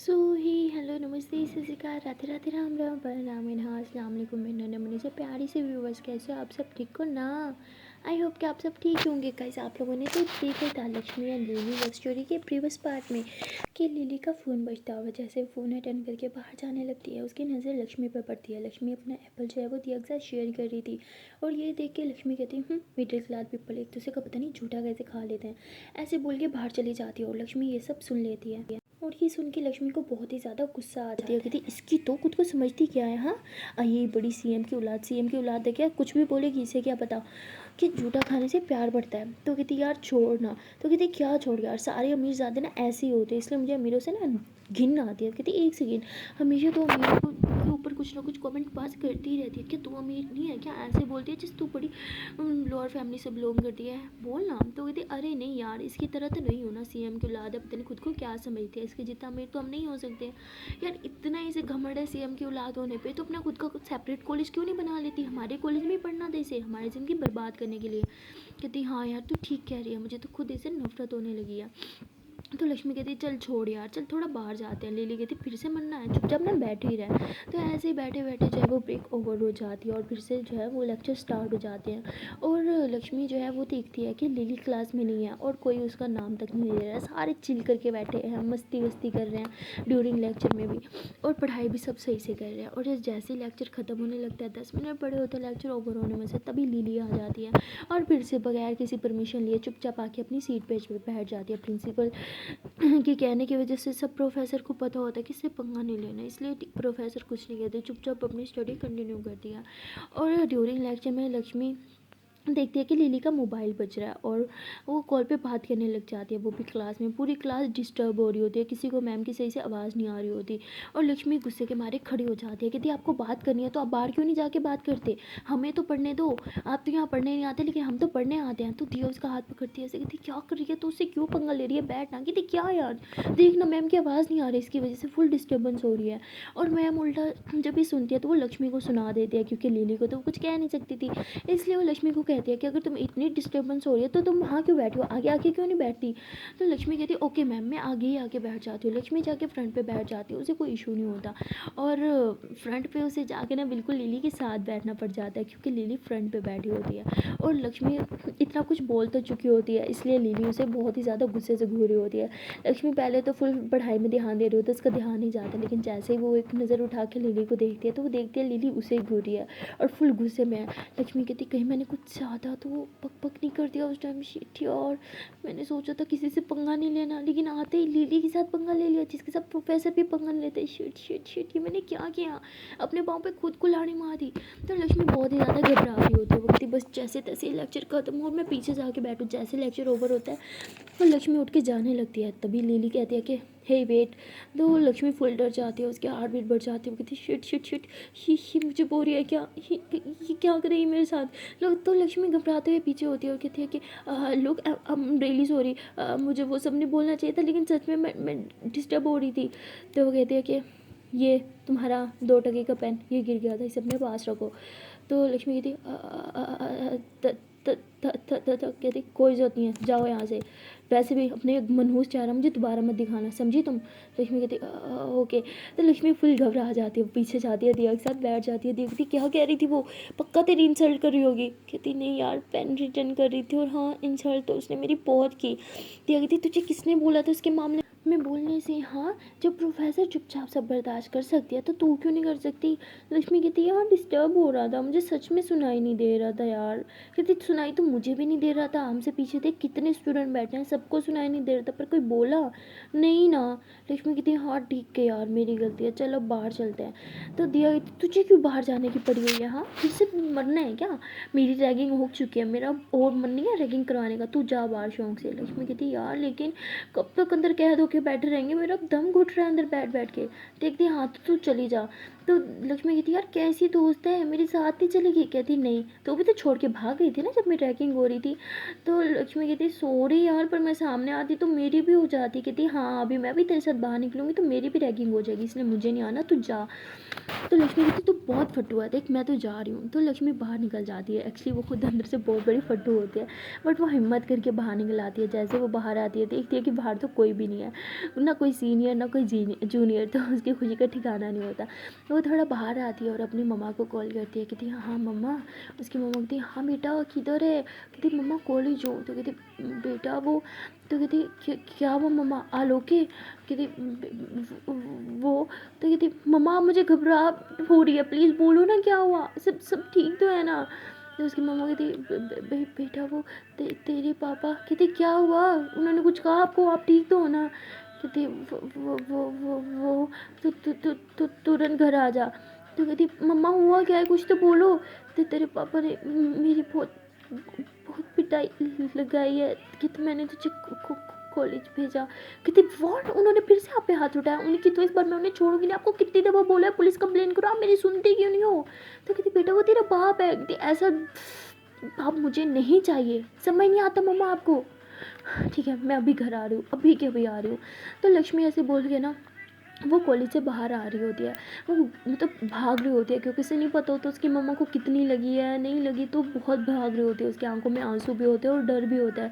सो ही hello नमस्ते सत श्री अकाल राधे राधे राम राम परनाम हाँ अस्सलाम वालेकुम मेरे नन्हे मुन्ने से प्यारी से व्यूवर्स, कैसे हो आप सब? ठीक हो ना? आई होप कि आप सब ठीक होंगे। गाइस, आप लोगों ने तो देखा था Lakshmi and lily love story के प्रीवियस पार्ट में कि लिली का फ़ोन बजता हुआ जैसे फ़ोन अटेंड करके बाहर जाने लगती है, उसकी नज़र लक्ष्मी पर पड़ती है। लक्ष्मी अपना एप्पल जो है वो दिया के साथ शेयर कर रही थी और ये देख के लक्ष्मी कहती मिडिल क्लास पीपल एक दूसरे का पता नहीं झूठा कैसे खा लेते हैं, ऐसे बोल के बाहर चली जाती है और लक्ष्मी ये सब सुन लेती है। और ये सुन के लक्ष्मी को बहुत ही ज़्यादा गुस्सा आ जाती है। कहती इसकी तो खुद को समझती क्या है, हाँ ये बड़ी सीएम की औलाद है क्या, कुछ भी बोलेगी, इसे क्या पता कि जूठा खाने से प्यार बढ़ता है। तो कहती यार छोड़ ना। तो कहती क्या छोड़ यार, सारे अमीर ज़्यादा ना ऐसे ही होते हैं, इसलिए मुझे अमीरों से ना घिन आती है। कहती एक सेकेंड, हमेशा तो अमीरों को के ऊपर कुछ ना कुछ कमेंट पास करती ही रहती है कि तू अमीर नहीं है क्या, ऐसे बोलती है जिस तू बड़ी लोअर फैमिली से बिलोंग करती है, बोल ना। तो कहती अरे नहीं यार, इसकी तरह तो नहीं हो ना, सीएम की औलाद है, पता नहीं खुद को क्या समझती है, इसके जितना अमीर तो हम नहीं हो सकते यार। इतना इसे घमंड है सीएम की औलाद होने पे, तो अपना खुद का सेपरेट कॉलेज क्यों नहीं बना लेती, हमारे कॉलेज में ही पढ़ना दे इसे, हमारी ज़िंदगी बर्बाद करने के लिए। कहती हाँ यार तू ठीक कह रही है, मुझे तो खुद इसे नफरत होने लगी है। तो लक्ष्मी कहती चल छोड़ यार, चल थोड़ा बाहर जाते हैं। लिली कहती फिर से मरना है, चुपचाप ना बैठ ही रहे। तो ऐसे ही बैठे बैठे जो है वो ब्रेक ओवर हो जाती है और फिर से जो है वो लेक्चर स्टार्ट हो जाते हैं। और लक्ष्मी जो है वो देखती है कि लिली क्लास में नहीं है और कोई उसका नाम तक नहीं ले रहा है, सारे चिल करके बैठे हैं, मस्ती वस्ती कर रहे हैं ड्यूरिंग लेक्चर में भी, और पढ़ाई भी सब सही से कर रहे हैं। और जैसे ही लेक्चर ख़त्म होने लगता है, 10 मिनट पड़े होते हैं लेक्चर ओवर होने में से, तभी लिली आ जाती है और फिर से बगैर किसी परमिशन लिए चुपचाप आके अपनी सीट पे बैठ जाती है। प्रिंसिपल के कहने की वजह से सब प्रोफेसर को पता होता है कि इससे पंगा नहीं लेना, इसलिए प्रोफेसर कुछ नहीं कहते, चुपचाप अपनी स्टडी कंटिन्यू कर दिया। और ड्यूरिंग लेक्चर में लक्ष्मी देखती है कि लिली का मोबाइल बज रहा है और वो कॉल पे बात करने लग जाती है, वो भी क्लास में। पूरी क्लास डिस्टर्ब हो रही होती है, किसी को मैम की सही से आवाज़ नहीं आ रही होती और लक्ष्मी गुस्से के मारे खड़ी हो जाती है। कहती आपको बात करनी है तो आप बाहर क्यों नहीं जाके बात करते, हमें तो पढ़ने दो, आप तो यहाँ पढ़ने नहीं आते लेकिन हम तो पढ़ने आते हैं। तो दिया उसका हाथ पकड़ती है, ऐसे कहती क्या कर रही है, तो उससे क्यों पंगा ले रही है, बैठ ना। कहती क्या यार देख ना, मैम की आवाज़ नहीं आ रही, इसकी वजह से फुल डिस्टर्बेंस हो रही है। और मैम उल्टा जब ये सुनती है तो वो लक्ष्मी को सुना देती है, क्योंकि लिली को तो वो कुछ कह नहीं सकती थी, इसलिए वो लक्ष्मी को कहती है कि अगर तुम इतनी डिस्टर्बेंस हो रही है तो तुम वहाँ क्यों बैठी हो, आगे आके क्यों नहीं बैठती। तो लक्ष्मी कहती है ओके मैम, मैं आगे ही आके बैठ जाती हूँ। लक्ष्मी जाके फ्रंट पे बैठ जाती है, उसे कोई इशू नहीं होता और फ्रंट पे उसे जाके ना बिल्कुल लिली के साथ बैठना पड़ जाता है, क्योंकि लिली फ्रंट पे बैठी होती है और लक्ष्मी इतना कुछ बोल तो चुकी होती है, इसलिए लिली उसे बहुत ही ज़्यादा गुस्से से घूर रही होती है। लक्ष्मी पहले तो फुल पढ़ाई में ध्यान दे रही होती है, उसका ध्यान नहीं जाता, लेकिन जैसे ही वो एक नज़र उठा के लिली को देखती है तो वो देखती है लिली उसे घूर रही है और फुल गुस्से में है। लक्ष्मी कहती कहीं मैंने कुछ ज़्यादा तो पक पक नहीं कर दिया उस टाइम, शिट यार, मैंने सोचा था किसी से पंगा नहीं लेना, लेकिन आते ही लिली के साथ पंगा ले लिया, जिसके साथ प्रोफेसर भी पंगा नहीं लेते। शिट शिट शिट, ये मैंने क्या किया, अपने पाँव पे खुद को लाड़ी मार दी। तो लक्ष्मी बहुत ही ज़्यादा घबरा रही होती है, वो कहती बस जैसे तैसे लेक्चर खत्म हो, मैं पीछे जाके बैठूँ। जैसे लेक्चर ओवर होता है तो लक्ष्मी उठ के जाने लगती है, तभी लिली कहती है कि हे वेट। तो लक्ष्मी फुल डर जाती है, उसकी हार्ट बीट बढ़ जाती है, वो कहती शिट शिट शिट, ये मुझे बोल रही है क्या, ये क्या करेगी मेरे साथ। लोग तो लक्ष्मी घबराते हुए पीछे होती है और कहती है कि लोग I'm रियली सॉरी, मुझे वो सब नहीं बोलना चाहिए था, लेकिन सच में मैं डिस्टर्ब हो रही थी। तो वो कहती है कि ये तुम्हारा 2 टके का पेन ये गिर गया था, इसे अपने पास रखो। तो लक्ष्मी कहती कहती कोई ज़रूरत नहीं है, जाओ यहाँ से, वैसे भी अपने मनहूस चेहरा मुझे दोबारा मत दिखाना, समझी तुम। लक्ष्मी कहती ओके। तो लक्ष्मी फुल घबरा जाती है, पीछे जाती है, दिया के साथ बैठ जाती है। देखती क्या कह रही थी वो, पक्का तेरी इंसल्ट कर रही होगी। कहती नहीं यार, पेन रिटर्न कर रही थी, और हाँ इंसल्ट तो उसने मेरी बहुत की। दिया कहती तुझे किसने बोला था उसके मामले में बोलने से, हाँ जब प्रोफेसर चुपचाप सब बर्दाश्त कर सकती है तो तू क्यों नहीं कर सकती। लक्ष्मी कहती यार डिस्टर्ब हो रहा था, मुझे सच में सुनाई नहीं दे रहा था यार। कहती सुनाई तो मुझे भी नहीं दे रहा था, हमसे पीछे देख कितने स्टूडेंट बैठे हैं, सबको सुनाई नहीं दे रहा था, पर कोई बोला नहीं ना। लक्ष्मी कहती हाँ ठीक है यार, मेरी गलती है, चलो बाहर चलते हैं। तो दिया कहती तुझे क्यों बाहर जाने की पड़ी हुई है, हाँ फिर से मरना है क्या, मेरी रैगिंग हो चुकी है, मेरा और मन नहीं है रैगिंग करवाने का, तू जा बाहर शौक से। लक्ष्मी कहती यार लेकिन कब तक अंदर कैद होके बैठे रहेंगे, मेरा दम घुट रहा है अंदर बैठ बैठ के। देखती हाँ तो तू चली जा। तो लक्ष्मी कहती यार कैसी दोस्त है, मेरे साथ ही चलेगी? कहती नहीं, तो भी तो छोड़ के भाग गई थी ना जब मैं रैगिंग हो रही थी। तो लक्ष्मी कहती सॉरी यार, पर मैं सामने आती तो मेरी भी हो जाती। कहती हाँ अभी मैं भी तेरे साथ बाहर निकलूँगी तो मेरी भी रैगिंग हो जाएगी, इसलिए मुझे नहीं आना, तू जा। तो लक्ष्मी कहती तू बहुत फट्टू है, देख मैं तो जा रही हूँ। तो लक्ष्मी बाहर निकल जाती है। एक्चुअली वो खुद अंदर से बहुत बड़ी फट्टू होती है, बट वो हिम्मत करके बाहर निकल आती है। जैसे वो बाहर आती है देखती है कि बाहर तो कोई भी नहीं है, ना कोई सीनियर ना कोई जूनियर, तो उसकी खुशी का ठिकाना नहीं होता। वो थोड़ा बाहर आती है और अपनी मम्मा को कॉल करती है। कहती है हाँ मम्मा। उसकी मम्मा कहती है हाँ बेटा किधर है? कहती मम्मा कॉलेज हो। तो कहती बेटा वो, तो कहती क्या वो मम्मा आलोके? कहती वो, तो कहती मम्मा मुझे घबराहट हो रही है, प्लीज़ बोलो ना क्या हुआ, सब सब ठीक तो है ना? तो उसकी मम्मा कहती बेटा वो तेरे पापा। कहती क्या हुआ, उन्होंने कुछ कहा आपको, आप ठीक तो हो ना? कहती वो तो तुरंत घर आ जा। तो कहती मम्मा हुआ क्या है, कुछ तो बोलो। तो तेरे पापा ने मेरी बहुत बहुत पिटाई लगाई है कि तो मैंने तुझे कॉलेज भेजा। कहती व्हाट, उन्होंने फिर से आप पे हाथ उठाया? उनकी तो इस बार मैं उन्हें छोड़ूंगी नहीं, आपको कितनी दफ़ा बोला है पुलिस कंप्लेन करो, आप मेरी सुनते क्यों नहीं हो? तो कहती बेटा वो तेरा बाप है। कहती ऐसा बाप मुझे नहीं चाहिए, समझ नहीं आता मम्मा आपको? ठीक है मैं अभी घर आ रही हूँ, अभी के अभी आ रही हूँ। तो लक्ष्मी ऐसे बोल के ना वो कॉलेज से बाहर आ रही होती है। वो मतलब भाग रही होती है, क्योंकि उसे नहीं पता होता उसकी मम्मा को कितनी लगी है नहीं लगी, तो बहुत भाग रही होती है। उसकी आंखों में आंसू भी होते हैं और डर भी होता है।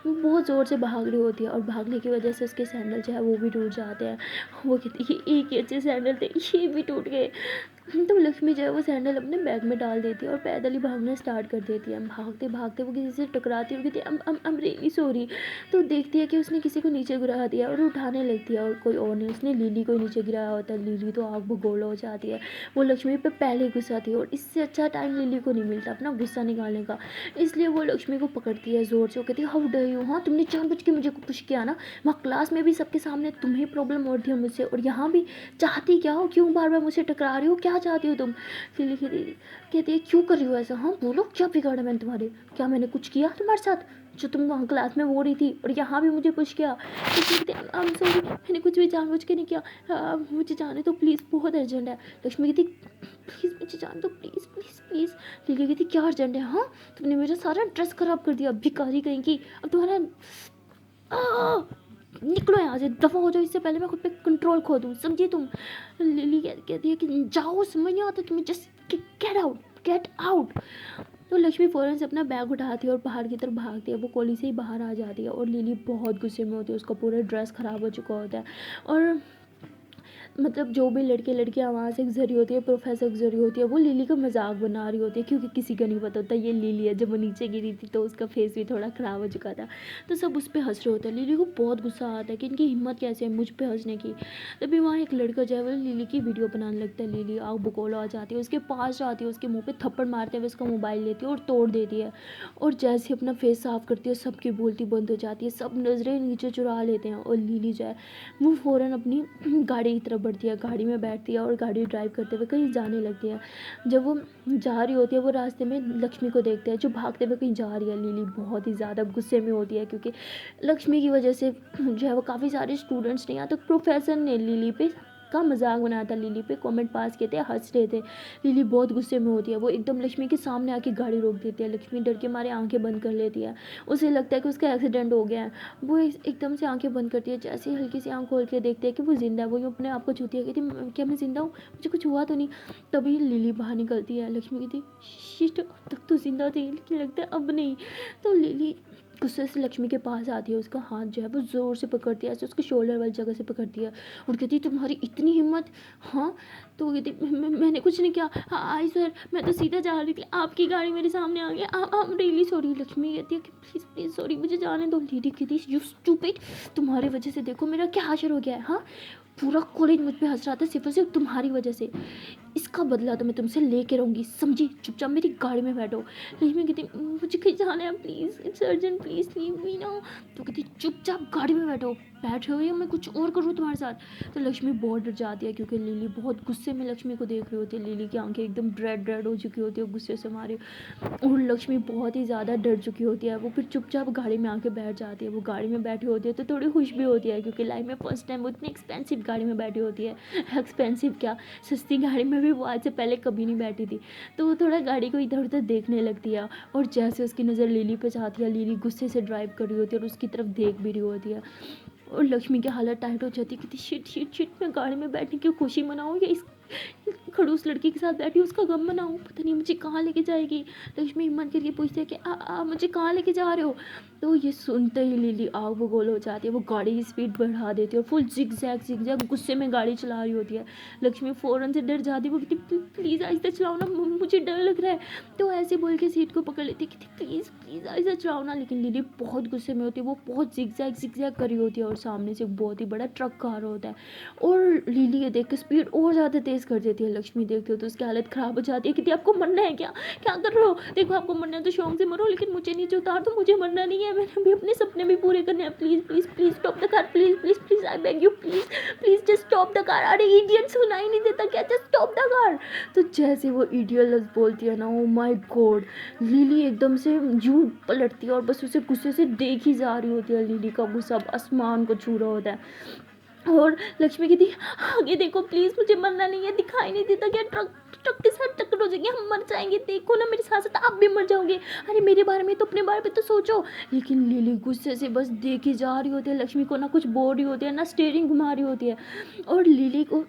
वो बहुत ज़ोर से भाग रही होती है और भागने की वजह से उसके सैंडल जो है वो भी टूट जाते हैं। वो कहती है ये एक ही अच्छे सैंडल थे, ये भी टूट गए। तो लक्ष्मी जो है वो सैंडल अपने बैग में डाल देती है और पैदल ही भागना स्टार्ट कर देती है। भागते भागते वो किसी से टकराती है और कहती है I'm really sorry। तो देखती है कि उसने किसी को नीचे गिरा दिया और उठाने लगती है, और कोई और नहीं, उसने लिली को नीचे गिराया होता है। लिली तो आग बगोला हो जाती है। वो लक्ष्मी पे पहले गुस्सा थी और इससे अच्छा टाइम लिली को नहीं मिलता अपना गुस्सा निकालने का, इसलिए वो लक्ष्मी को पकड़ती है ज़ोर से। वो कहती है हाउ डर यू, हाँ तुमने जानबूझ के मुझे पुश किया ना, वहाँ क्लास में भी सबके सामने तुम्हें प्रॉब्लम हो रही है मुझसे, और यहाँ भी चाहती क्या हो, क्यों बार बार मुझसे टकरा रही हो, क्या चाहती हो तुम? लिली कहती है क्यों कर रही हो ऐसा, हाँ बोलो क्या बिगाड़ा मैंने तुम्हारे, क्या मैंने कुछ किया तुम्हारे साथ जो तुम वहाँ क्लास में वो रही थी और यहाँ भी मुझे पुश किया? आई एम सॉरी, मैंने कुछ भी जानबूझ के नहीं किया, मुझे जाने दो प्लीज़, बहुत अर्जेंट है। लक्ष्मी कहती प्लीज़ मुझे जाने दो प्लीज़ प्लीज़ प्लीज़। लिली कहती क्या अर्जेंट है, हाँ तुमने मेरा सारा ड्रेस ख़राब कर दिया भिखारी कहीं की, अब तुम्हारा निकलो यहाँ से, दफ़ा हो जाओ, इससे पहले मैं खुद पे कंट्रोल खो दूँ, समझी तुम? लिली कहती है कि जाओ, समझ नहीं आता तुम्हें, just get out get out. तो लक्ष्मी फ़ौरन से अपना बैग उठाती है और बाहर की तरफ भागती है। वो कॉलेज से ही बाहर आ जाती है और लिली बहुत गुस्से में होती है, उसका पूरा ड्रेस ख़राब हो चुका होता है। और मतलब जो भी लड़के लड़कियाँ वहाँ से गुजरी होती है, प्रोफेसर गुजरी होती है, वो लिली का मजाक बना रही होती है, क्योंकि किसी का नहीं पता होता ये लिली है। जब वो नीचे गिरी थी तो उसका फेस भी थोड़ा ख़राब हो चुका था, तो सब उस पर हंस रहे होते हैं। लिली को बहुत गुस्सा आता है कि इनकी हिम्मत कैसे है मुझ पर हंसने की। तभी वहाँ एक लड़का जो है वो लिली की वीडियो बनाने लगता है। लिली आग बकौला आ जाती है, उसके पास जाती है, उसके मुँह पर थप्पड़ मारते हुए उसका मोबाइल लेती है और तोड़ देती है। और जैसे अपना फेस साफ़ करती है सबकी बोलती बंद हो जाती है, सब नज़रें नीचे चुरा लेते हैं। और लिली जो है वो फ़ौरन अपनी गाड़ी की तरफ बढ़ती है, गाड़ी में बैठती है और गाड़ी ड्राइव करते हुए कहीं जाने लगती है। जब वो जा रही होती है वो रास्ते में लक्ष्मी को देखते हैं जो भागते हुए कहीं जा रही है। लिली बहुत ही ज़्यादा गुस्से में होती है, क्योंकि लक्ष्मी की वजह से जो है वो काफ़ी सारे स्टूडेंट्स ने, यहाँ तक प्रोफेसर ने लिली पे का मजाक बनाया था, लिली पे कमेंट पास किए थे, हंस रहे थे। लिली बहुत गुस्से में होती है, वो एकदम लक्ष्मी के सामने आके गाड़ी रोक देती है। लक्ष्मी डर के मारे आंखें बंद कर लेती है, उसे लगता है कि उसका एक्सीडेंट हो गया है। वो एकदम से आंखें बंद करती है, जैसे ही हल्की सी आंख खोल के देखती है कि वो जिंदा है, वो यूँ अपने आप को छूती है, कहती क्या मैं जिंदा हूँ, मुझे कुछ हुआ तो नहीं? तभी लिली बाहर निकलती है। लक्ष्मी कहती शिट, अब तक तो जिंदा थी लेकिन लगता है अब नहीं। तो लिली गुस्से से लक्ष्मी के पास आती है, उसका हाथ जो है वो ज़ोर से पकड़ती है, ऐसे उसके शोल्डर वाली जगह से पकड़ती है और कहती तुम्हारी इतनी हिम्मत, हाँ? तो कहती मैंने कुछ नहीं किया, आई सर मैं तो सीधा जा रही थी, आपकी गाड़ी मेरे सामने आ गई, I am really sorry. Lakshmi कहती है कि प्लीज़ प्लीज़ सॉरी, मुझे जाने दो। लिली कहती यू स्टूपिड, तुम्हारी वजह से देखो मेरा क्या हाशर हो गया है, हाँ? पूरा कॉलेज मुझ पर हंस रहा था सिर्फ और सिर्फ तुम्हारी वजह से। इस इसका बदला तो मैं तुमसे लेके रहूँगी, समझी? चुपचाप मेरी गाड़ी में बैठो। लक्ष्मी कहती मुझे कहीं जाना है, please it's urgent, please leave me ना। तो कहती चुपचाप गाड़ी में बैठो, बैठे हो या मैं कुछ और करूँ तुम्हारे साथ। तो लक्ष्मी बहुत डर जाती है क्योंकि लिली बहुत गुस्से में लक्ष्मी को देख रही होती है। लिली की आंखें एकदम रेड हो चुकी होती है गुस्से से मारे, और लक्ष्मी बहुत ही ज़्यादा डर चुकी होती है। वो फिर चुपचाप गाड़ी में आके बैठ जाती है। वो गाड़ी में बैठी होती है तो थोड़ी खुश भी होती है क्योंकि लाइफ में फर्स्ट टाइम वो इतनी एक्सपेंसिव गाड़ी में बैठी होती है। एक्सपेंसिव क्या, सस्ती गाड़ी में भी वो आज से पहले कभी नहीं बैठी थी। तो वो थोड़ा गाड़ी को इधर उधर देखने लगती है, और जैसे उसकी नज़र लिली पे जाती है, लिली गुस्से से ड्राइव कर रही होती है और उसकी तरफ देख भी रही होती है, और लक्ष्मी की हालत टाइट हो जाती है। कितनी शिट शिट शिट, मैं गाड़ी में बैठने की खुशी मनाऊँ या इस खड़ूस लड़की के साथ बैठी उसका गम मनाऊँ, पता नहीं मुझे कहाँ लेके जाएगी। लक्ष्मी हिम्मत करके पूछती है कि मुझे कहाँ लेके जा रहे हो। तो ये सुनते ही लिली आग बगोल हो जाती है। वो गाड़ी की स्पीड बढ़ा देती है और फुल जिग जैग गुस्से में गाड़ी चला रही होती है। लक्ष्मी फ़ौरन से डर जाती है। वो कहती प्लीज़ आहिस्ता चलाओ ना, मुझे डर लग रहा है। तो ऐसे बोल के सीट को पकड़ लेती है, कहती प्लीज़ प्लीज़ आहिस्ता चलाओ ना। लेकिन लिली बहुत गुस्से में होती है, वो बहुत जिग जैग कर रही होती है, और सामने से बहुत ही बड़ा ट्रक आ रहा होता है, और लिली ये देख के स्पीड और ज़्यादा तेज़ कर देती है। लक्ष्मी देखती हो तो उसकी हालत ख़राब हो जाती है। कहती आपको मरना है क्या, क्या कर रहे हो? देखो आपको मरना है तो शौक से मरो, लेकिन मुझे नीचे उतार दो, मुझे मरना नहीं है, मैंने भी अपने सपने भी पूरे करने हैं। Please please please stop the car, please please please I beg you, please please just stop the car. अरे इडियट, सुनाई नहीं देता क्या, जस्ट स्टॉप द कार। तो जैसे वो इडियट लफ्ज़ बोलती है ना, ओ माय गॉड, लिली एकदम से यूं पलटती है और बस उसे गुस्से से देख ही जा रही होती है। लिली का गुस्सा आसमान को छू रहा होता है, और लक्ष्मी कहती आगे देखो प्लीज़, मुझे मरना नहीं है, दिखाई नहीं देता क्या ट्रक ट्रक के साथ टक्कर हो जाएगी, हम मर जाएंगे, देखो ना मेरे साथ साथ आप भी मर जाओगे। अरे मेरे बारे में तो, अपने बारे में तो सोचो। लेकिन लिली गुस्से से बस देखी जा रही होती है। लक्ष्मी को ना कुछ बोल रही होती है ना स्टीयरिंग घुमा रही होती है, और लिली को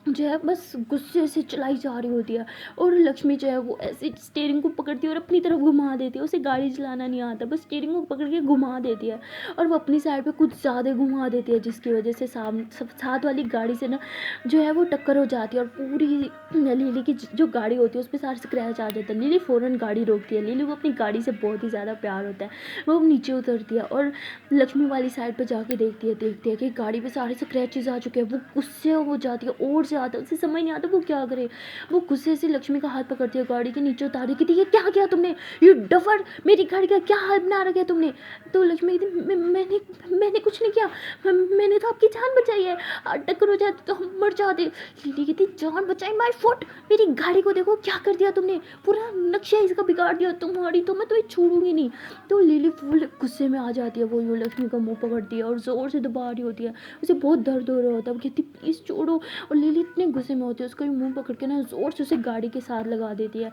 जो है बस गुस्से से चलाई जा रही होती है, और लक्ष्मी जो है वो ऐसे स्टीयरिंग को पकड़ती है और अपनी तरफ घुमा देती है। उसे गाड़ी चलाना नहीं आता, बस स्टीयरिंग को पकड़ के घुमा देती है, और वो अपनी साइड पे कुछ ज़्यादा घुमा देती है, जिसकी वजह से साथ वाली गाड़ी से ना जो है वो टक्कर हो जाती है, और पूरी लिली की जो गाड़ी होती है उस पर सारा स्क्रैच आ जाता है। लिली फ़ौरन गाड़ी रोकती है। लिली को अपनी गाड़ी से बहुत ही ज़्यादा प्यार होता है। वो नीचे उतरती है और लक्ष्मी वाली साइड पर जाके देखती है कि गाड़ी पे सारे स्क्रैचेस आ चुके हैं। वो गुस्से हो जाती है और ज़्यादा, उसे समझ नहीं आता वो क्या करे। वो गुस्से से लक्ष्मी का हाथ पकड़ती है, गाड़ी के नीचे उतारी, कहती है क्या किया तुमने, यू डफर, मेरी गाड़ी का क्या हाल बना रखा है तुमने। तो लक्ष्मी कहती मैंने कुछ नहीं किया, मैंने तो आपकी जान बचाई है, टक्कर हो जाती तो हम मर जाते। लिली कहती जान बचाई माय फुट, मेरी गाड़ी को देखो क्या कर दिया तुमने, पूरा नक्शा इसका बिगाड़ दिया, तुम्हारी तो मैं तुम्हें छोड़ूंगी नहीं। तो लिली फुल गुस्से में आ जाती है। वो लक्ष्मी का मुंह पकड़ती है और ज़ोर से दबा रही होती है। उसे बहुत दर्द हो रहा होता है। वो कहती प्लीज़ छोड़ो, और लिली इतने गुस्से में होती है उसका मुंह पकड़ के ना ज़ोर से उसे गाड़ी के साथ लगा देती है,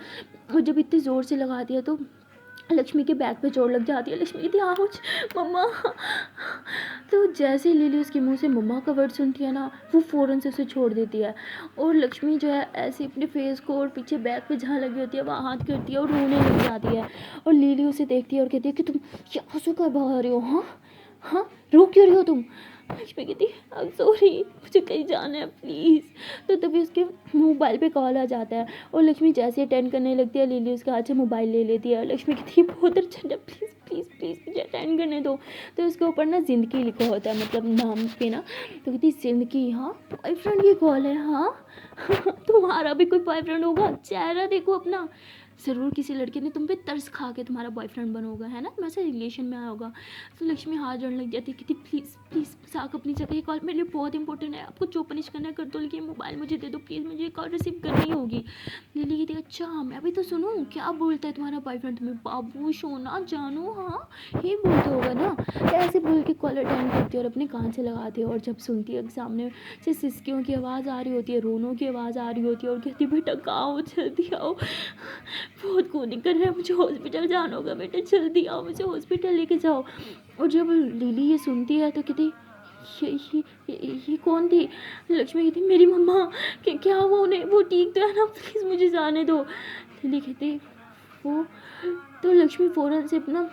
और जब इतनी ज़ोर से लगाती है तो लक्ष्मी के बैक पे चोट लग जाती है। लक्ष्मी कहती आउच मम्मा। तो जैसे ही लिली उसके मुंह से मम्मा का वर्ड सुनती है ना, वो फ़ौरन से उसे छोड़ देती है, और लक्ष्मी जो है ऐसे अपने फेस को और पीछे बैक पे जहाँ लगी होती है वहाँ हाथ करती है और रोने लग जाती है। और लिली उसे देखती है और कहती है कि तुम क्या आंसू कर बहा रहे हो, हाँ हाँ, रो क्यों रही हो तुम। लक्ष्मी कहती आई एम सॉरी, मुझे कहीं जाना है प्लीज़। तो तभी उसके मोबाइल पे कॉल आ जाता है, और लक्ष्मी जैसे अटेंड करने लगती है, लिली उसके हाथ से मोबाइल ले लेती है। लक्ष्मी कहती है बहुत अर्जेंट है, प्लीज़ प्लीज़ प्लीज़ मुझे अटेंड करने दो। तो उसके ऊपर ना ज़िंदगी लिखा होता है, मतलब नाम पे ना। तो कहती ज़िंदगी, हाँ बॉयफ्रेंड की कॉल है, हाँ तुम्हारा भी कोई बॉयफ्रेंड होगा, चेहरा देखो अपना, ज़रूर किसी लड़के ने तुम पे तरस खा के तुम्हारा बॉयफ्रेंड बना होगा, है ना, तुम्हारे रिलेशन में आया होगा। तो लक्ष्मी हाथ जोड़ने लग जाती है, कहती प्लीज़ प्लीज़ साक अपनी जगह, ये कॉल मेरे लिए बहुत इंपॉर्टेंट है, आपको जो पनिश करना है कर दो, लेकिन मोबाइल मुझे दे दो प्लीज़, मुझे कॉल रिसीव करनी होगी। लिली कहती अच्छा मैं भी तो सुनूँ क्या बोलता है तुम्हारा बॉयफ्रेंड तुम्हें, बाबू सोना जानू, हाँ ये बोलता होगा ना। तो ऐसे बोल के कॉल अटेंड करती है और अपने कान से लगाती है, और जब सुनती है सामने से सिसकियों की आवाज़ आ रही होती है, रोनों की आवाज़ आ रही होती है, और कहती बेटा कहाँ हो, जल्दी आओ, बहुत खून कर रहा है, मुझे हॉस्पिटल जाना होगा, बेटा जल्दी आओ, मुझे हॉस्पिटल लेके जाओ। और जब लिली ये सुनती है तो कहती ये कौन थी। लक्ष्मी कहती मेरी मम्मा, क्या वो उन्हें, वो ठीक तो है ना, प्लीज़ मुझे जाने दो। लिली कहती वो, तो लक्ष्मी फ़ौरन से अपना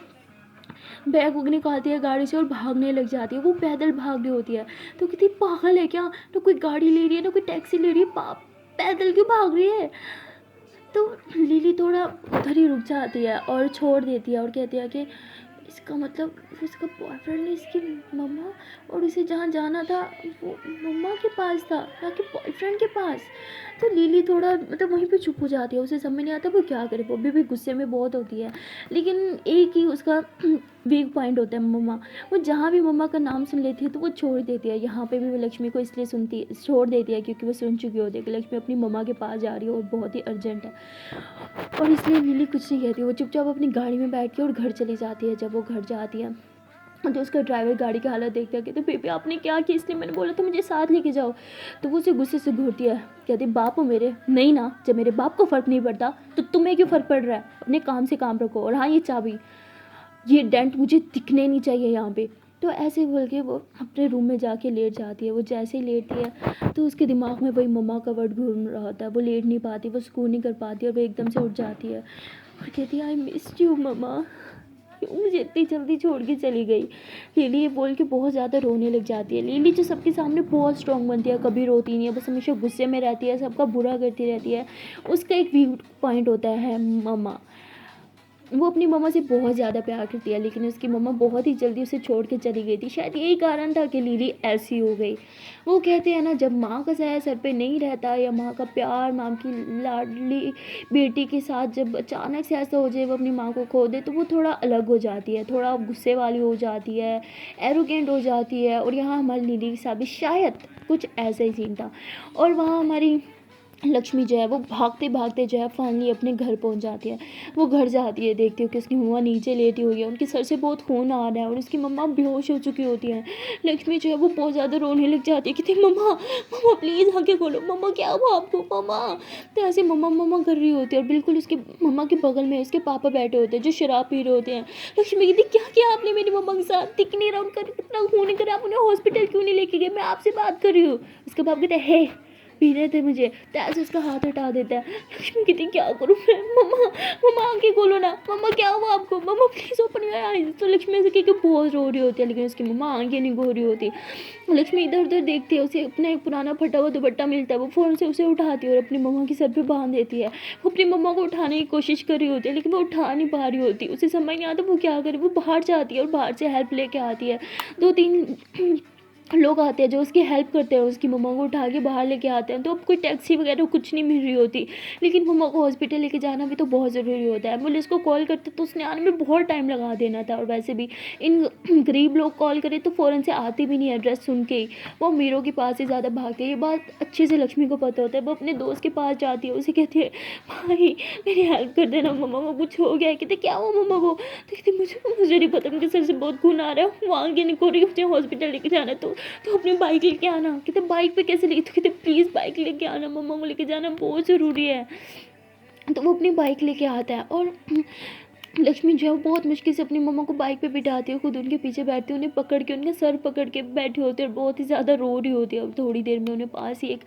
बैग वग निकालती है गाड़ी से और भागने लग जाती है। वो पैदल भाग रही होती है। तो कहती पागल है क्या, ना कोई गाड़ी ले रही है ना कोई टैक्सी ले रही है, पैदल क्यों भाग रही है। तो लिली थोड़ा उधर ही रुक जाती है और छोड़ देती है, और कहती है कि इसका मतलब उसका बॉयफ्रेंड ने इसकी मम्मा और उसे जहाँ जाना था वो मम्मा के पास था, ना कि बॉयफ्रेंड के पास। तो लिली थोड़ा मतलब वहीं पे चुप हो जाती है, उसे समझ नहीं आता वो क्या करे, वो भी गुस्से में बहुत होती है। लेकिन एक ही उसका वीक पॉइंट होता है मम्मा। वो जहाँ भी मम्मा का नाम सुन लेती है तो वो छोड़ देती है। यहाँ पे भी वो लक्ष्मी को इसलिए छोड़ देती है क्योंकि वो सुन चुकी होती है कि लक्ष्मी अपनी मम्मा के पास जा रही है और बहुत ही अर्जेंट है। और इसलिए लिली कुछ नहीं कहती, वो चुपचाप अपनी गाड़ी में बैठ के और घर चली जाती है। जब वो घर जाती है तो उसका ड्राइवर गाड़ी की हालत देखता है, कहते बेबी आपने क्या किया, इसलिए मैंने बोला था मुझे साथ लेके जाओ। तो वो उसे गुस्से से घूरती है, कहती बाप हो मेरे, नहीं ना, जब मेरे बाप को फ़र्क नहीं पड़ता तो तुम्हें क्यों फ़र्क पड़ रहा है, अपने काम से काम रखो। और हाँ ये चाबी, ये डेंट मुझे दिखने नहीं चाहिए यहाँ पे। तो ऐसे बोल के वो अपने रूम में जाके लेट जाती है। वो जैसे ही लेटती है तो उसके दिमाग में वही मम्मा का वर्ड घूम रहा होता है। वो लेट नहीं पाती, वो सुकून नहीं कर पाती और वो एकदम से उठ जाती है और कहती है आई मिस्ड यू मम्मा, क्यों मुझे इतनी जल्दी छोड़ के चली गई। लिली ये बोल के बहुत ज़्यादा रोने लग जाती है। लिली जो सबके सामने बहुत स्ट्रॉन्ग बनती है, कभी रोती नहीं है, बस हमेशा गुस्से में रहती है, सबका बुरा करती रहती है। उसका एक वीक पॉइंट होता है मम्मा। वो अपनी मम्मा से बहुत ज़्यादा प्यार करती है, लेकिन उसकी मम्मा बहुत ही जल्दी उसे छोड़ के चली गई थी। शायद यही कारण था कि लिली ऐसी हो गई। वो कहते हैं ना, जब माँ का साया सर पे नहीं रहता या माँ का प्यार, माँ की लाडली बेटी के साथ जब अचानक से ऐसा हो जाए वो अपनी माँ को खो दे, तो वो थोड़ा अलग हो जाती है, थोड़ा गुस्से वाली हो जाती है, एरोगेंट हो जाती है। और यहाँ हमारी लिली के साथ भी शायद कुछ ऐसा ही सीन था। और वहाँ हमारी लक्ष्मी जो है वो भागते भागते जो है फाइनली अपने घर पहुंच जाती है। वो घर जाती है, देखती है कि उसकी मम्मा नीचे लेटी हुई है, उनके सर से बहुत खून आ रहा है और उसकी मम्मा बेहोश हो चुकी होती है। लक्ष्मी जो है वो बहुत ज़्यादा रोने लग जाती है, कहती मम्मा मम्मा प्लीज़ आके खोलो, मम्मा क्या हुआ आपको मम्मा। तो ऐसे मम्मा मम्मा कर रही होती है और बिल्कुल उसके मम्मा के बगल में उसके पापा बैठे होते हैं जो शराब पी रहे होते हैं। लक्ष्मी कहती क्या किया आपने मेरी मम्मा के साथ, दिख नहीं रहा उनका कितना खून कर, आप उन्हें हॉस्पिटल क्यों नहीं लेके गए, मैं आपसे बात कर रही हूँ। उसके पापा कहते हैं पीने थे मुझे, तो ऐसे उसका हाथ हटा देता है। लक्ष्मी कहती क्या करूँ मैं, मम्मा मम्मा आंखें खोलो ना, मम्मा क्या हुआ आपको, मम्मा प्लीज़ ओपन योर आईज। तो लक्ष्मी ऐसे कह के बहुत रो रही होती है, लेकिन उसकी मम्मा आंखें नहीं खोल रही होती। लक्ष्मी इधर उधर देखती है, उसे अपना एक पुराना फटा हुआ दुपट्टा मिलता है, वो फ़ौरन से उसे उठाती है और अपनी मम्मा के सर पे बांध देती है। वो अपनी मम्मा को उठाने की कोशिश कर रही होती है, लेकिन वो उठा नहीं पा रही होती, उसे समझ नहीं आता वो क्या करे। वो बाहर जाती है और बाहर से हेल्प लेके आती है। 2-3 लोग आते हैं जो उसकी हेल्प करते हैं, उसकी मम्मा को उठा के बाहर लेके आते हैं। तो अब कोई टैक्सी वगैरह कुछ नहीं मिल रही होती, लेकिन मम्मा को हॉस्पिटल लेके जाना भी तो बहुत ज़रूरी होता है। एम्बुलेंस को कॉल करते तो उसने आने में बहुत टाइम लगा देना था, और वैसे भी इन गरीब लोग कॉल करें तो फ़ौरन से आती भी नहीं एड्रेस सुन के ही, वो अमीरों के पास ही ज़्यादा भागते हैं। ये बात अच्छे से लक्ष्मी को पता होता है। वो अपने दोस्त के पास जाती है, उसे कहती है भाई मेरी हेल्प कर देना, मम्मा को कुछ हो गया है। कहते क्या हुआ मम्मा को, तो कहती मुझे नहीं पता, उनके सर से बहुत खून आ रहा है, वो आगे नहीं को रही, मुझे हॉस्पिटल लेके जाना है, तो अपनी बाइक लेके आना। कहते बाइक पे कैसे लेके, तो कहते प्लीज़ बाइक लेके आना, मम्मा को लेके जाना बहुत ज़रूरी है। तो वो अपनी बाइक लेके आता है और लक्ष्मी जो है वो बहुत मुश्किल से अपनी मम्मा को बाइक पे बिठाती है, खुद उनके पीछे बैठती है, उन्हें पकड़ के उनका सर पकड़ के बैठे होते हैं और बहुत ही ज़्यादा रो रही होती है। अब थोड़ी देर में उन्हें पास ही एक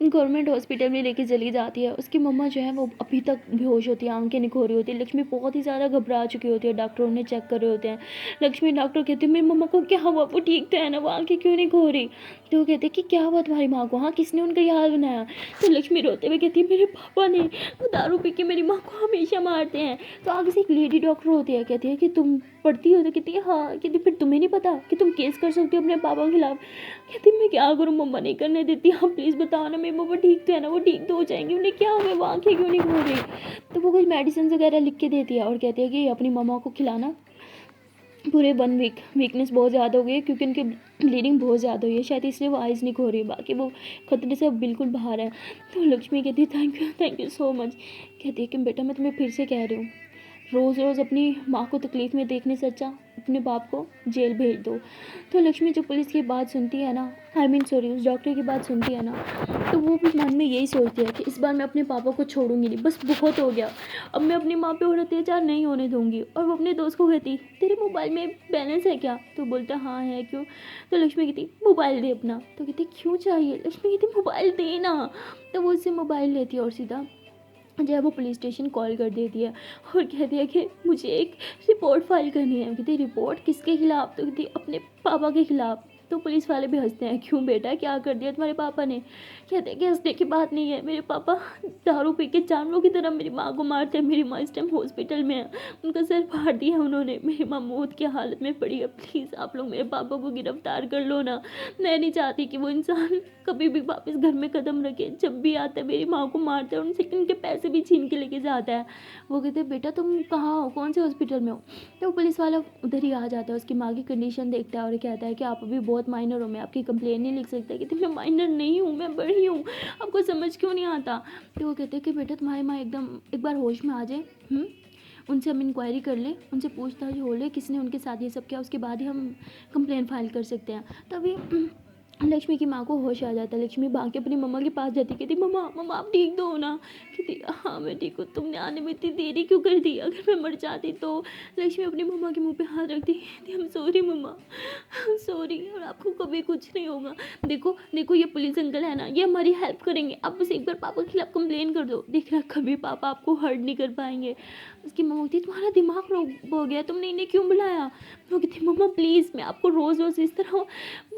गवर्नमेंट हॉस्पिटल में लेके चली जाती है। उसकी मम्मा जो है वो अभी तक बेहोश होती है, आंखें नहीं खो रही होती है। लक्ष्मी बहुत ही ज़्यादा घबरा चुकी होती है, डॉक्टर उन्हें चेक कर रहे होते हैं। लक्ष्मी डॉक्टर कहती है मेरी मम्मा को क्या हुआ, वो ठीक तो है ना, वो आंखें क्यों नहीं खो रही। तो वो कहते कि क्या हुआ तुम्हारी माँ को, हाँ किसने उनका ये हाल बनाया। तो लक्ष्मी रोते हुए कहती है मेरे पापा ने, वो दारू पी के मेरी माँ को हमेशा मारते हैं। तो आगे से एक लेडी डॉक्टर होती है, कहती है कि तुम पढ़ती हो, तो कहती है हाँ। कहती फिर तुम्हें नहीं पता कि तुम केस कर सकती हो अपने पापा के खिलाफ। कहती मैं क्या करूँ, मम्मा नहीं करने देती, हाँ प्लीज़ बताओ ना, मेरी मम्मा ठीक तो है ना, वो ठीक तो हो जाएंगी, उन्हें क्या हो गया, वो आँखें क्यों नहीं खोल रही। तो वो कुछ मेडिसिन वगैरह लिख के देती है और कहती है कि अपनी मम्मा को खिलाना पूरे 1 वीक। वीकनेस बहुत ज़्यादा हो गई है क्योंकि उनकी ब्लीडिंग बहुत ज़्यादा हुई है, शायद इसलिए वो आइज़ नहीं खो रही है, बाकी वो खतरे से बिल्कुल बाहर है। तो लक्ष्मी कहती है थैंक यू सो मच। कहती है कि बेटा मैं तुम्हें फिर से कह रही हूँ, रोज़ रोज़ अपनी माँ को तकलीफ़ में देखने से अच्छा अपने बाप को जेल भेज दो। तो लक्ष्मी जो पुलिस की बात सुनती है ना, सॉरी उस डॉक्टर की बात सुनती है ना, तो वो भी मन में यही सोचती है कि इस बार मैं अपने पापा को छोड़ूंगी नहीं, बस बहुत हो गया, अब मैं अपनी माँ पे और अत्याचार नहीं होने दूंगी। और वो अपने दोस्त को कहती तेरे मोबाइल में बैलेंस है क्या, तो बोलता हाँ है, क्यों। तो लक्ष्मी कहती मोबाइल दे अपना। तो कहती क्यों चाहिए, लक्ष्मी कहती मोबाइल दे ना। तो वो उससे मोबाइल लेती है और सीधा जो है वो पुलिस स्टेशन कॉल कर देती है और कहती है कि मुझे एक रिपोर्ट फाइल करनी है। कहती रिपोर्ट किसके खिलाफ, तो कहती अपने पापा के खिलाफ। तो पुलिस वाले भी हंसते हैं, क्यों बेटा क्या कर दिया तुम्हारे पापा ने? कहते हैं कि हंसने की बात नहीं है, मेरे पापा दारू पी के जानवरों की तरह मेरी माँ को मारते हैं। मेरी माँ इस टाइम हॉस्पिटल में है, उनका सर फाड़ दिया उन्होंने, मेरी माँ मौत की हालत में पड़ी है। प्लीज़ आप लोग मेरे पापा को गिरफ्तार कर लो ना। मैं नहीं चाहती कि वो इंसान कभी भी वापस घर में कदम रखे। जब भी आता है मेरी माँ को मारता है, उनसे उनके पैसे भी छीन के लेके जाता है। वो कहते हैं बेटा तुम कहाँ हो, कौन से हॉस्पिटल में हो? तो पुलिस वाला उधर ही आ जाता है, उसकी माँ की कंडीशन देखता है और कहता है कि आप अभी बहुत माइनर हो, मैं आपकी कंप्लेन नहीं लिख सकता। कहती मैं माइनर नहीं हूँ, मैं बड़ी हूँ, आपको समझ क्यों नहीं आता? तो वो कहते हैं कि बेटा तुम्हारी माँ एकदम एक बार होश में आ जाए, उनसे हम इंक्वायरी कर लें, उनसे पूछताछ हो ले किसने उनके साथ ये सब किया, उसके बाद ही हम कंप्लेन फाइल कर सकते हैं। तभी लक्ष्मी की माँ को होश आ जाता है। लक्ष्मी भाग के अपनी मम्मा के पास जाती, कहती मम्मा मम्मा आप ठीक तो हो ना? कहती हाँ मैं ठीक हूँ, तुमने आने में इतनी देरी क्यों कर दी, अगर मैं मर जाती तो? लक्ष्मी अपनी मम्मा के मुंह पे हाथ रखती, कहती हम सॉरी मम्मा, सॉरी, और आपको कभी कुछ नहीं होगा। देखो देखो ये पुलिस अंकल है ना, ये हमारी हेल्प करेंगे, आप बस एक बार पापा के खिलाफ कंप्लेन कर दो, देखना कभी पापा आपको हर्ट नहीं कर पाएंगे। उसकी मम्मा कहती तुम्हारा दिमाग खराब हो गया, तुमने इन्हें क्यों बुलाया? वो कहती मम्मा प्लीज़, मैं आपको रोज़ रोज़ इस तरह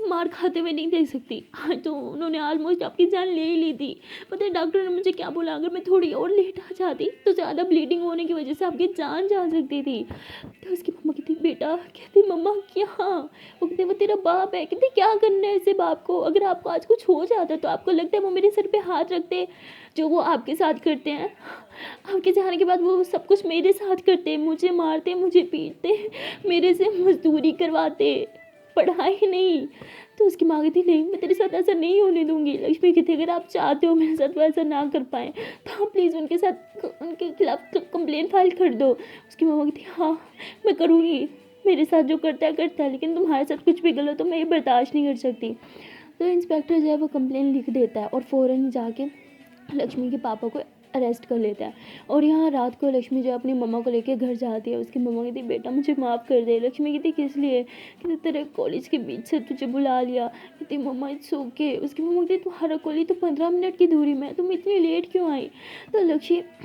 मार खाते हुए नहीं देख सकती। हाँ तो उन्होंने ऑलमोस्ट आपकी जान ले ही ली थी। पता है डॉक्टर ने मुझे क्या बोला, अगर मैं थोड़ी और लेट आ जाती तो ज़्यादा ब्लीडिंग होने की वजह से आपकी जान जा सकती थी। तो उसकी मम्मा कहती बेटा, कहती मम्मा क्या? वो कहते वो तेरा बाप है। कहती क्या करना है ऐसे बाप को, अगर आपको आज कुछ हो जाता तो आपको लगता है वो मेरे सर पे हाथ रखते जो वो आपके साथ करते हैं? आपके जाने के बाद वो सब कुछ मेरे साथ करते, मुझे मारते, मुझे पीटते, मेरे से मजदूरी करवाते, पढ़ाई नहीं। तो उसकी माँ कहती नहीं मैं तेरे साथ ऐसा नहीं होने दूंगी। लक्ष्मी कहती अगर आप चाहते हो मेरे साथ वैसा ना कर पाए तो आप प्लीज़ उनके खिलाफ कंप्लेन फाइल कर दो। उसकी माँ कहती हाँ मैं करूँगी, मेरे साथ जो करता है, लेकिन तुम्हारे साथ कुछ भी गलत हो मैं ये बर्दाश्त नहीं कर सकती। तो इंस्पेक्टर जो है वो कंप्लेन लिख देता है और फ़ौरन जाके लक्ष्मी के पापा को अरेस्ट कर लेता है। और यहाँ रात को लक्ष्मी जो अपनी मम्मा को लेकर घर जाती है। उसकी मम्मा कहती बेटा मुझे माफ़ कर दे। लक्ष्मी कहती किस लिए? कहती तेरे कॉलेज के बीच से तुझे बुला लिया। कहती मम्मा इट्स ओके। उसकी मम्मा कहती तुम्हारा कॉलेज तो 15 मिनट की दूरी में, तुम इतनी लेट क्यों आई? तो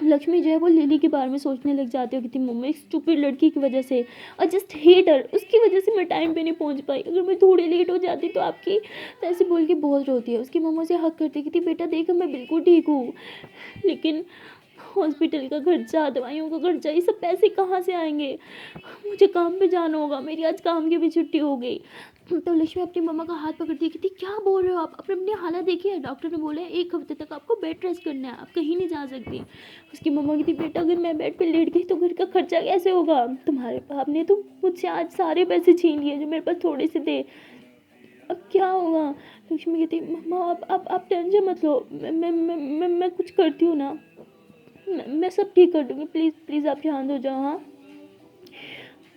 लक्ष्मी जो है वो लिली के बारे में सोचने लग जाती है। कहती मम्मा एक स्टूपिड लड़की की वजह से, और जस्ट हेट हर, उसकी वजह से मैं टाइम पे नहीं पहुँच पाई, अगर मैं थोड़ी लेट हो जाती तो आपकी। तो ऐसे बोल के बहुत रोती है। उसकी मम्मा से हक करती, कहती बेटा देख मैं बिल्कुल ठीक हूँ, लेकिन हॉस्पिटल का खर्चा, दवाइयों का खर्चा, ये सब पैसे कहाँ से आएंगे? मुझे काम पे जाना होगा, मेरी आज काम की भी छुट्टी हो गई। तो लक्ष्मी अपनी मम्मा का हाथ पकड़ती है, कहती क्या बोल रहे हो आप, अपनी हालत देखिए, डॉक्टर ने बोला है 1 हफ्ते तक आपको बेड रेस्ट करना है, आप कहीं नहीं जा सकती। उसकी मम्मा कहती बेटा अगर मैं बेड पे लेट गई तो घर का खर्चा कैसे होगा? तुम्हारे बाप ने तो मुझसे आज सारे पैसे छीन लिए जो मेरे पास थोड़े से थे, अब क्या होगा? लक्ष्मी कहती मम्मा आप टेंशन मत लो, मैं कुछ करती हूँ ना, मैं सब ठीक कर दूँगी, प्लीज़ प्लीज़ आप शांत हो जाओ। हाँ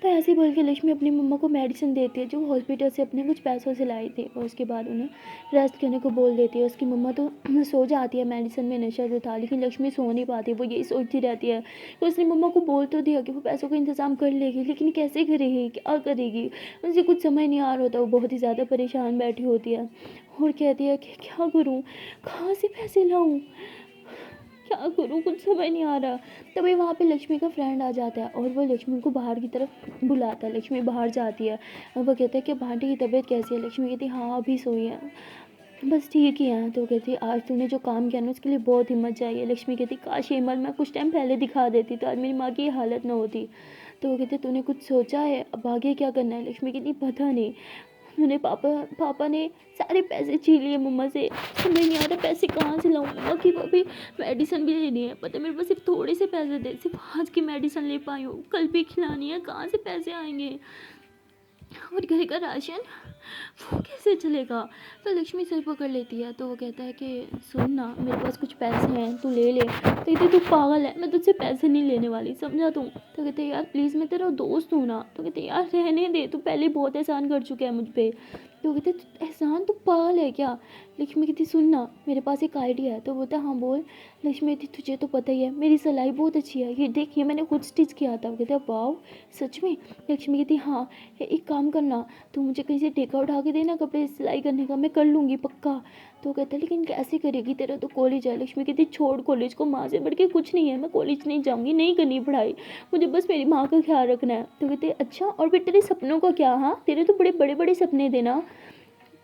तो ऐसे ही बोल के लक्ष्मी अपनी मम्मा को मेडिसिन देती है जो हॉस्पिटल से अपने कुछ पैसों से लाई थी, और उसके बाद उन्हें रेस्ट करने को बोल देती है। उसकी मम्मा तो सो जाती है, मेडिसिन में नशा जो था, लेकिन लक्ष्मी सो नहीं पाती। वो यही सोचती रहती है कि उसने मम्मा को बोल तो दिया कि वो पैसों का इंतज़ाम कर लेगी, लेकिन कैसे करेगी, क्या करेगी, उनसे कुछ समझ नहीं आ रहा होता। वो बहुत ही ज़्यादा परेशान बैठी होती है और कहती है कि क्या करूँ, कहाँ से पैसे लाऊँ, क्या करूँ, कुछ समझ नहीं आ रहा। तभी वहाँ पे लक्ष्मी का फ्रेंड आ जाता है और वो लक्ष्मी को बाहर की तरफ बुलाता है। लक्ष्मी बाहर जाती है और वो कहता है कि भांटी की तबीयत कैसी है? लक्ष्मी कहती है हाँ अभी सोई है, बस ठीक ही है। तो कहती है आज तूने जो काम किया ना उसके लिए बहुत हिम्मत चाहिए। लक्ष्मी कहती काश ये हिम्मत मैं कुछ टाइम पहले दिखा देती तो आज मेरी माँ की ये हालत ना होती। तो वो कहते तूने कुछ सोचा है अब आगे क्या करना है? लक्ष्मी कहती पता नहीं, उन्होंने पापा ने सारे पैसे छीन लिए मम्मा से, समझ नहीं आ रहा पैसे कहाँ से लाऊं। मम्मा की अभी मेडिसिन भी लेनी है, पता है मेरे पास सिर्फ थोड़े से पैसे थे, सिर्फ आज की मेडिसिन ले पाई हूँ, कल भी खिलानी है, कहाँ से पैसे आएंगे? और घर का राशन वो कैसे चलेगा? तो लक्ष्मी सिर पकड़ लेती है। तो वो कहता है कि सुन ना मेरे पास कुछ पैसे हैं तू ले ले। तो कहती तू पागल है, मैं तुझसे पैसे नहीं लेने वाली, समझा तू? तो कहते यार प्लीज़ मैं तेरा दोस्त हूँ ना। तो कहते यार रहने दे, तू पहले बहुत एहसान कर चुका है मुझ पर। तो कहते एहसान, तू पागल है क्या? लक्ष्मी कहती सुन ना मेरे पास एक आइडिया है। तो बोलता हाँ बोल। लक्ष्मी कहती तुझे तो पता ही है मेरी सिलाई बहुत अच्छी है, ये देख ये मैंने खुद स्टिच किया था। वो कहते वाह सच में? लक्ष्मी कहती हाँ एक काम करना, तू मुझे कहीं से टेका उठा के देना कपड़े सिलाई करने का, मैं कर लूँगी पक्का। तो कहता लेकिन कैसे करेगी, तेरा तो कॉलेज है। लक्ष्मी कहती छोड़ कॉलेज को, माँ से बढ़ के कुछ नहीं है, मैं कॉलेज नहीं जाऊँगी, नहीं करनी पढ़ाई, मुझे बस मेरी माँ का ख्याल रखना है। तो कहते अच्छा और फिर तेरे सपनों का क्या? हाँ तेरे तो बड़े बड़े बड़े सपने थे ना।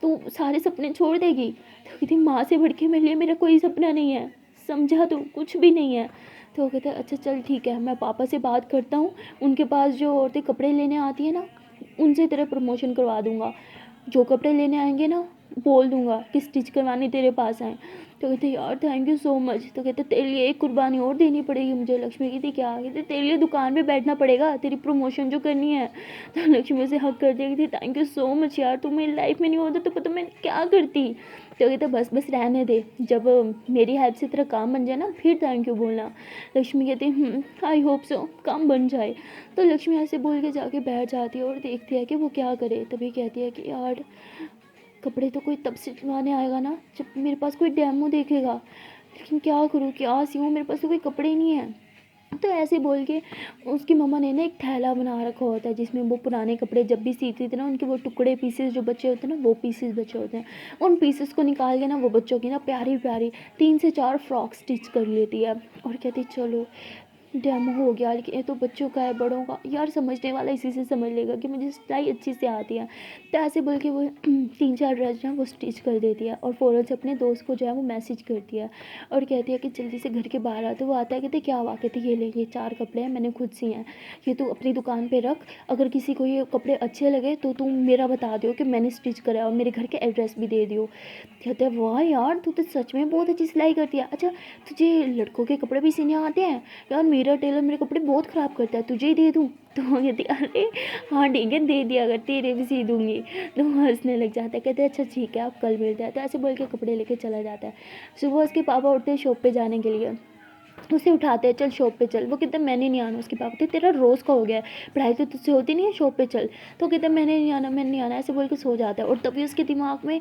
तू सारे सपने छोड़ देगी? तो कहती माँ से बढ़ के मेरे लिए मेरा कोई सपना नहीं है, समझा तू? कुछ भी नहीं है। तो वो कहता है अच्छा चल ठीक है, मैं पापा से बात करता हूँ, उनके पास जो औरतें कपड़े लेने आती हैं ना, उनसे तेरा प्रमोशन करवा दूँगा। जो कपड़े लेने आएँगे ना, बोल दूँगा कि स्टिच करवाने तेरे पास आएँ। तो कहते यार थैंक यू सो मच। तो कहते तेरे लिए एक कुर्बानी और देनी पड़ेगी मुझे। लक्ष्मी कहती क्या? कहते तेरे लिए दुकान पे बैठना पड़ेगा, तेरी प्रमोशन जो करनी है। तो लक्ष्मी उसे हक कर दिया, कहती थैंक यू सो मच यार, तू मेरी लाइफ में नहीं होता तो पता मैं क्या करती। तो कहते बस बस रहने दे, जब मेरी हेल्प से तेरा काम बन जाए ना फिर थैंक यू बोलना। लक्ष्मी कहती आई होप सो काम बन जाए। तो लक्ष्मी ऐसे बोल के जाके बैठ जाती है और देखती है कि वो क्या करे। तभी कहती है कि यार कपड़े तो कोई तब सिलवाने आएगा ना जब मेरे पास कोई डेमो देखेगा, लेकिन क्या करूँ क्या सियूँ, मेरे पास तो कोई कपड़े ही नहीं है। तो ऐसे बोल के उसकी मम्मा ने ना एक थैला बना रखा होता है जिसमें वो पुराने कपड़े जब भी सीती थी ना, उनके वो टुकड़े पीसेस जो बचे होते हैं ना, वो पीसेस बचे होते हैं, उन पीसेस को निकाल के ना वो बच्चों की ना प्यारी प्यारी 3 से 4 फ्रॉक स्टिच कर लेती है। और कहती चलो डेमो हो गया, लेकिन ये तो बच्चों का है, बड़ों का यार समझने वाला इसी से समझ लेगा कि मुझे सिलाई अच्छी से आती है। तो ऐसे बोल के वो 3-4 ड्रेस जो है वो स्टिच कर देती है और फ़ौरन से अपने दोस्त को जो है वो मैसेज करती है और कहती है कि जल्दी से घर के बाहर आ। तो वो आता है, कहते क्या हुआ? कहते ये ले, ये 4 कपड़े हैं, मैंने खुद सिए हैं, ये तू अपनी दुकान पे रख, अगर किसी को ये कपड़े अच्छे लगे तो तुम मेरा बता दो कि मैंने स्टिच करा और मेरे घर के एड्रेस भी दे दियो। कहते हैं वाह यार तू तो सच में बहुत अच्छी सिलाई करती है, अच्छा तुझे लड़कों के कपड़े भी सिलने आते हैं? यार मेरा टेलर मेरे कपड़े बहुत ख़राब करता है, तुझे ही दे दूँ? तो वो कहती अरे हाँ ठीक है दे दिया, अगर तेरे भी सी दूँगी। तो वो हंसने लग जाता है, कहते अच्छा ठीक है आप कल मिलते हैं। तो ऐसे बोल के कपड़े लेके चला जाता है। सुबह उसके पापा उठते हैं शॉप पे जाने के लिए, उसे उठाते हैं चल शॉप पे चल। वो कहता मैंने नहीं आना। उसके पापा कहते तेरा रोज़ का हो गया है, पढ़ाई तो तुझसे होती नहीं है, शॉप पे चल। तो कहता मैंने नहीं आना, मैंने नहीं आना, ऐसे बोल के सो जाता है। और तभी उसके दिमाग में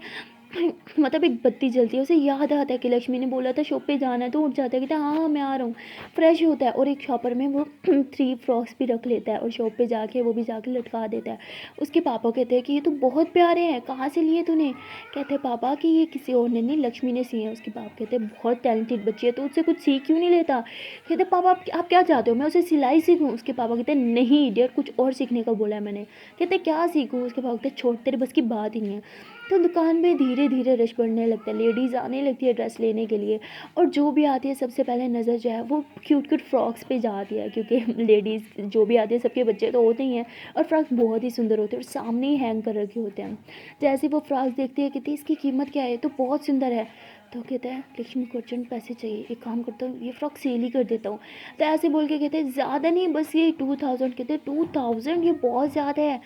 मतलब एक बत्ती जलती है, उसे याद आता है कि लक्ष्मी ने बोला था शॉप पे जाना है। तो उठ जाता है, कहता हाँ हाँ मैं आ रहा हूँ। फ्रेश होता है और एक शॉपर में वो 3 फ्रॉक्स भी रख लेता है और शॉप पे जाके वो भी जाके लटका देता है। उसके पापा कहते हैं कि ये तो बहुत प्यारे हैं, कहाँ से लिए तूने? कहते हैं पापा कि ये किसी और ने नहीं, लक्ष्मी ने सिए हैं। उसके पापा कहते हैं बहुत टैलेंटेड बच्ची है, तो उससे कुछ सीख क्यों नहीं लेता? कहते पापा आप क्या चाहते हो, मैं उसे सिलाई सीखूँ? उसके पापा कहते हैं नहीं डियर, कुछ और सीखने का बोला है मैंने। कहते क्या सीखूँ? उसके पापा कहते छोड़, तेरे बस की बात ही नहीं है। तो दुकान में धीरे धीरे रश बढ़ने लगता है, लेडीज़ आने लगती है ड्रेस लेने के लिए। और जो भी आती है सबसे पहले नज़र जो है वो क्यूट क्यूट फ्रॉक्स पे जाती है, क्योंकि लेडीज़ जो भी आती है सबके बच्चे तो होते ही हैं और फ्रॉक्स बहुत ही सुंदर होते हैं और सामने ही हैंग कर रखे होते हैं। जैसे वो फ्रॉक्स देखती है, कहती है इसकी कीमत क्या है? तो बहुत सुंदर है। तो कहता है लक्ष्मी को अर्जेंट पैसे चाहिए, एक काम करता हूँ ये फ्रॉक सेल ही कर देता हूँ। तो ऐसे बोल के कहते हैं ज़्यादा नहीं, बस ये 2000। कहते हैं 2000 ये बहुत ज़्यादा है।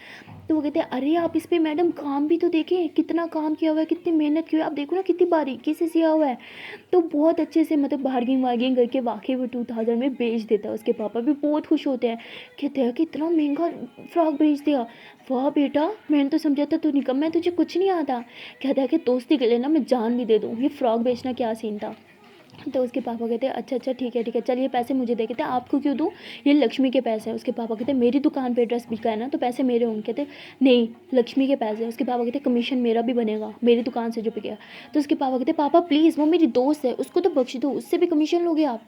तो वो कहते हैं अरे आप इस पे मैडम काम भी तो देखें, कितना काम किया हुआ है, कितनी मेहनत की हुई है, आप देखो ना कितनी बारीकी से सिया हुआ है। तो बहुत अच्छे से मतलब बार्गिंग वार्गिंग करके वाकई वो 2000 में बेच देता है। उसके पापा भी बहुत खुश होते हैं, कहते हैं कि इतना महंगा फ्रॉक बेच दिया, वाह बेटा मैंने तो समझा था तू निकम्मा है, तुझे कुछ नहीं आता। कहता है कि दोस्ती के लिए ना मैं जान भी दे दूँ, ये फ्रॉक बेचना क्या सीन था। तो उसके पापा कहते हैं अच्छा ठीक है चल ये पैसे मुझे दे। कहते हैं आपको क्यों दूँ, ये लक्ष्मी के पैसे हैं। उसके पापा कहते हैं मेरी दुकान पे ड्रेस बिका है ना तो पैसे मेरे होंगे। कहते नहीं लक्ष्मी के पैसे हैं। उसके पापा कहते कमीशन मेरा भी बनेगा मेरी दुकान से जो बिका। तो उसके पापा कहते पापा प्लीज़ वो मेरी दोस्त है, उसको तो बख्श दो, उससे भी कमीशन लोगे आप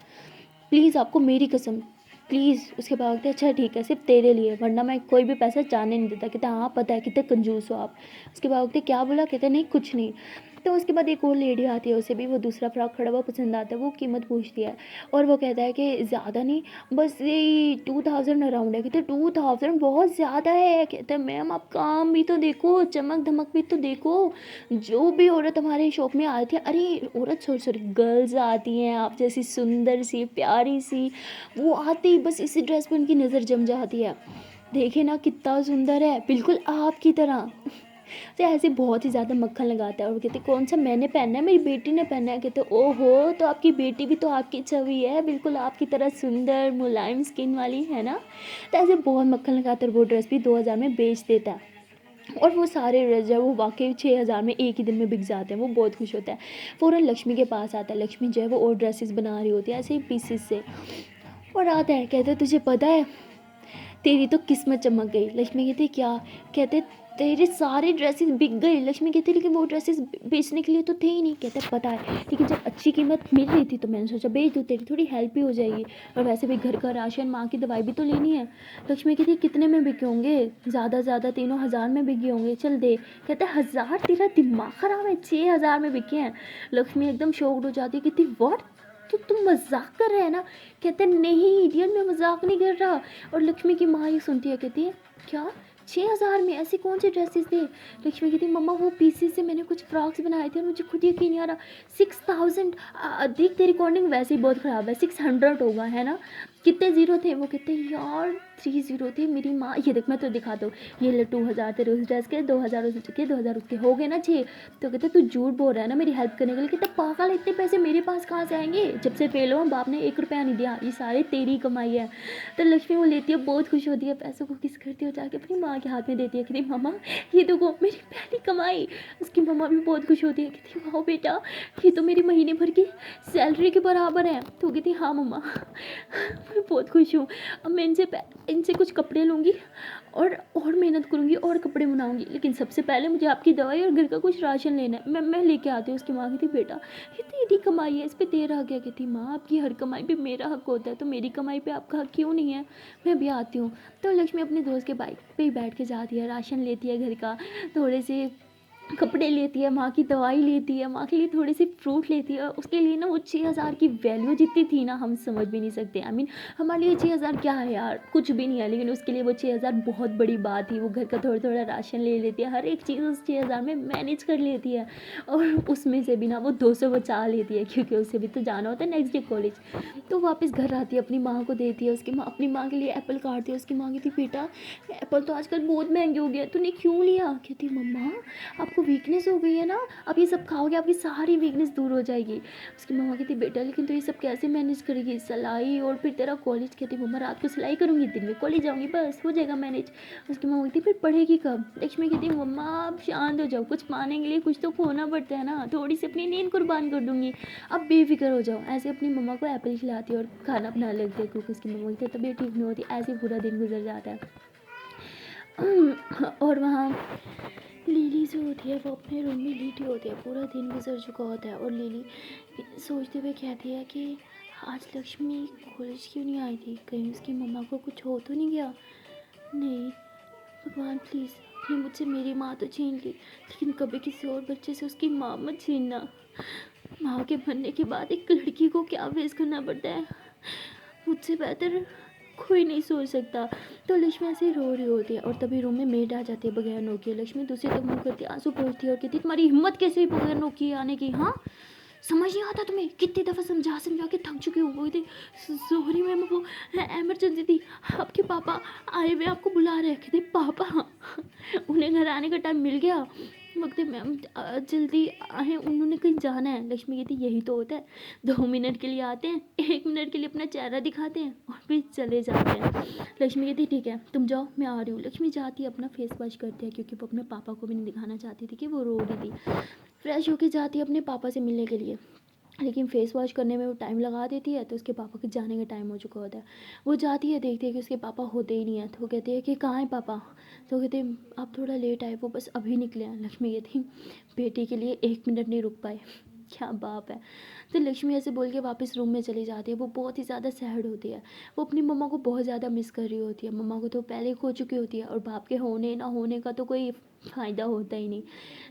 प्लीज़, आपको मेरी कसम प्लीज़। उसके पापा कहते अच्छा ठीक है सिर्फ तेरे लिए, वरना मैं कोई भी पैसा जाने नहीं देता। कहते हाँ पता है कितने कंजूस हो आप। उसके पापा कहते क्या बोला? कहते नहीं कुछ नहीं। तो उसके बाद एक और लेडी आती है, उसे भी वो दूसरा फ्रॉक खड़ा हुआ पसंद आता है, वो कीमत पूछती है और वो कहता है कि ज़्यादा नहीं बस यही 2000 अराउंड है। कहते 2000 बहुत ज़्यादा है। कहते हैं मैम आप काम भी तो देखो, चमक धमक भी तो देखो, जो भी औरत हमारे शॉप में आती है, अरे औरत सॉरी गर्ल्स आती हैं आप जैसी सुंदर सी प्यारी सी, वो आती ही बस इसी ड्रेस पर उनकी नज़र जम जाती है, देखे ना कितना सुंदर है बिल्कुल आपकी तरह। तो ऐसे बहुत ही ज़्यादा मक्खन लगाता है और कहते कौन सा मैंने पहना है, मेरी बेटी ने पहना है। कहते ओहो तो आपकी बेटी भी तो आपकी छवि है, बिल्कुल आपकी तरह सुंदर मुलायम स्किन वाली है ना। तो ऐसे बहुत मक्खन लगाता है और वो ड्रेस भी 2000 में बेच देता है और वो सारे ड्रेस जो है वो वाकई 6000 में एक ही दिन में बिक जाते हैं। वो बहुत खुश होता है, फ़ौरन लक्ष्मी के पास आता है। लक्ष्मी जो है वो और ड्रेसेस बना रही होती है ऐसे ही पीसेस से, और आता है कहते तुझे पता है तेरी तो किस्मत चमक गई। लक्ष्मी कहती क्या? कहते तेरे सारे ड्रेसेस बिक गए। लक्ष्मी कहती लेकिन वो ड्रेसेस बेचने के लिए तो थे ही नहीं। कहते पता है, लेकिन जब अच्छी कीमत मिल रही थी तो मैंने सोचा बेच दूँ, तेरी थोड़ी हेल्प भी हो जाएगी, और वैसे भी घर का राशन, माँ की दवाई भी तो लेनी है। लक्ष्मी कहती कितने में बिके होंगे? ज़्यादा ज़्यादा 3,000 में बिके होंगे, चल दे। कहते 1,000? तेरा दिमाग ख़राब है, 6,000 में बिके हैं। लक्ष्मी एकदम शॉक्ड हो जाती है, कहती व्हाट, तो तुम मजाक कर रहे हैं ना? कहते नहीं इडियट, मैं मजाक नहीं कर रहा। और लक्ष्मी की माँ ये सुनती है, कहती है क्या 6,000 में ऐसी कौन सी ड्रेसेस थे? लक्ष्मी कहती मम्मा वो पीसी से मैंने कुछ फ्रॉक्स बनाए थे और मुझे खुद यकीन नहीं आ रहा। 6,000? देख तेरी रिकॉर्डिंग वैसे ही बहुत ख़राब है, 600 होगा है ना? कितने ज़ीरो थे? वो कहते यार 3 ज़ीरो थे। मेरी माँ ये देख मैं तो दिखा दूँ, ये ले 2,000 तेरे उस ड्रेस के, 2,000 उसके, 2,000 उसके, हो गए ना 6। तो कहते तू झूठ बोल रहा है ना मेरी हेल्प करने के लिए। कहते पागल, इतने पैसे मेरे पास कहाँ से आएंगे? जब से फेल हुआ बाप ने 1 रुपया नहीं दिया, ये सारे तेरी कमाई है। तो लक्ष्मी वो लेती है, बहुत खुश होती है, पैसों को किस करती है, जाके अपनी माँ के हाथ में देती है, कहती मम्मा ये देखो मेरी पहली कमाई। उसकी मम्मा भी बहुत खुश होती है, कहती वाह बेटा ये तो मेरी महीने भर की सैलरी के बराबर है। तो कहती हाँ मम्मा मैं बहुत खुश हूँ। अब मैं इनसे कुछ कपड़े लूँगी और मेहनत करूँगी और कपड़े बनाऊँगी, लेकिन सबसे पहले मुझे आपकी दवाई और घर का कुछ राशन लेना है। मैं लेके आती हूँ। उसकी माँ कहती बेटा ये तेरी कमाई है, इस पर तेरा हक है। कहती माँ आपकी हर कमाई पे मेरा हक होता है, तो मेरी कमाई पे आपका हक क्यों नहीं है? मैं भी आती हूँ। तो लक्ष्मी अपने दोस्त के बाइक पे ही बैठ के जाती है, राशन लेती है घर का, थोड़े से कपड़े लेती है, माँ की दवाई लेती है, माँ के लिए थोड़े से फ्रूट लेती है। उसके लिए ना वो 6,000 की वैल्यू जितनी थी ना हम समझ भी नहीं सकते। आई मीन हमारे लिए 6,000 क्या है यार, कुछ भी नहीं है, लेकिन उसके लिए वो 6,000 बहुत बड़ी बात थी। वो घर का थोड़ा थोड़ा राशन ले लेती है, हर एक चीज़ उस 6,000 में मैनेज कर लेती है, और उसमें से भी ना वो 200 बचा लेती है, क्योंकि उसे भी तो जाना होता है नेक्स्ट डे कॉलेज। तो वापस घर आती है, अपनी माँ को देती है। उसकी माँ अपनी माँ के लिए एप्पल काटती है। उसकी माँ कहती बेटा एप्पल तो आजकल बहुत महंगे हो गए, तूने क्यों लिया? कहती मम्मा आपको वीकनेस हो गई है ना, आप ये सब खाओगे आपकी सारी वीकनेस दूर हो जाएगी। उसकी मम्मा कहती बेटा लेकिन तो ये सब कैसे मैनेज करेगी, सिलाई और फिर तेरा कॉलेज? कहती मम्मा रात को सिलाई करूँगी, दिन में कॉलेज जाऊँगी, बस हो जाएगा मैनेज। उसकी मम्मा कहती फिर पढ़ेगी कब? लक्ष्मी कहती मम्मा आप शांत हो जाओ, कुछ पाने के लिए कुछ तो खोना पड़ता है ना, थोड़ी सी अपनी नींद कुर्बान कर दूँगी, अब बेफिक्र हो जाओ। ऐसे अपनी मम्मा को एप्पल खिलाती है और खाना बना लगती है, क्योंकि उसकी मम्मा की तबीयत ठीक नहीं होती। ऐसे पूरा दिन गुजर जाता है। और वहाँ लिली जो होती है वो अपने रूम में लेटी होती है, पूरा दिन गुजर चुका होता है, और लिली सोचते हुए कहती है कि आज लक्ष्मी कॉलेज क्यों नहीं आई थी, कहीं उसकी मम्मा को कुछ हो तो नहीं गया? नहीं भगवान प्लीज़ अपने मुझसे मेरी माँ तो छीन ली, लेकिन कभी किसी और बच्चे से उसकी माँ मत छीनना। माँ के मरने के बाद एक लड़की को क्या फेस करना पड़ता है, मुझसे बेहतर कोई नहीं सोच सकता। तो लक्ष्मी ऐसे ही रो रही होती है, और तभी रूम में मेड आ जाती है बगैर नोके। लक्ष्मी दूसरी तरफ मुँह करती आंसू पोंछती है और कहती तुम्हारी हिम्मत कैसे हुई बगैर नोके आने की? हाँ समझ नहीं आता तुम्हें, कितनी दफ़ा समझा के थक चुकी हूँ। वो थी सॉरी मैम, वो एमरजेंसी थी, आपके पापा आए हुए आपको बुला रहे। कहते पापा उन्हें घर आने का टाइम मिल गया? वक्त मैम जल्दी आए, उन्होंने कहीं जाना है। लक्ष्मी कहती यही तो होता है, 2 मिनट के लिए आते हैं, 1 मिनट के लिए अपना चेहरा दिखाते हैं और फिर चले जाते हैं। लक्ष्मी कहती ठीक है तुम जाओ मैं आ रही हूँ। लक्ष्मी जाती है, अपना फेस वॉश करती है, क्योंकि वो अपने पापा को भी नहीं दिखाना चाहती थी कि वो रो रही थी। फ्रेश होके जाती है अपने पापा से मिलने के लिए, लेकिन फेस वॉश करने में वो टाइम लगा देती है, तो उसके पापा के जाने का टाइम हो चुका होता है। वो जाती है, देखती है कि उसके पापा होते ही नहीं है, तो वो कहती है कि कहाँ है पापा? तो कहते हैं आप थोड़ा लेट आए, वो बस अभी निकले हैं। लक्ष्मी कहती बेटी के लिए 1 मिनट नहीं रुक पाए, क्या बाप है। तो लक्ष्मी ऐसे बोल के वापस रूम में चली जाती है। वो बहुत ही ज़्यादा सैड होती है, वो अपनी मम्मा को बहुत ज़्यादा मिस कर रही होती है। मम्मा को तो पहले खो चुकी होती है, और बाप के होने ना होने का तो कोई फ़ायदा होता ही नहीं,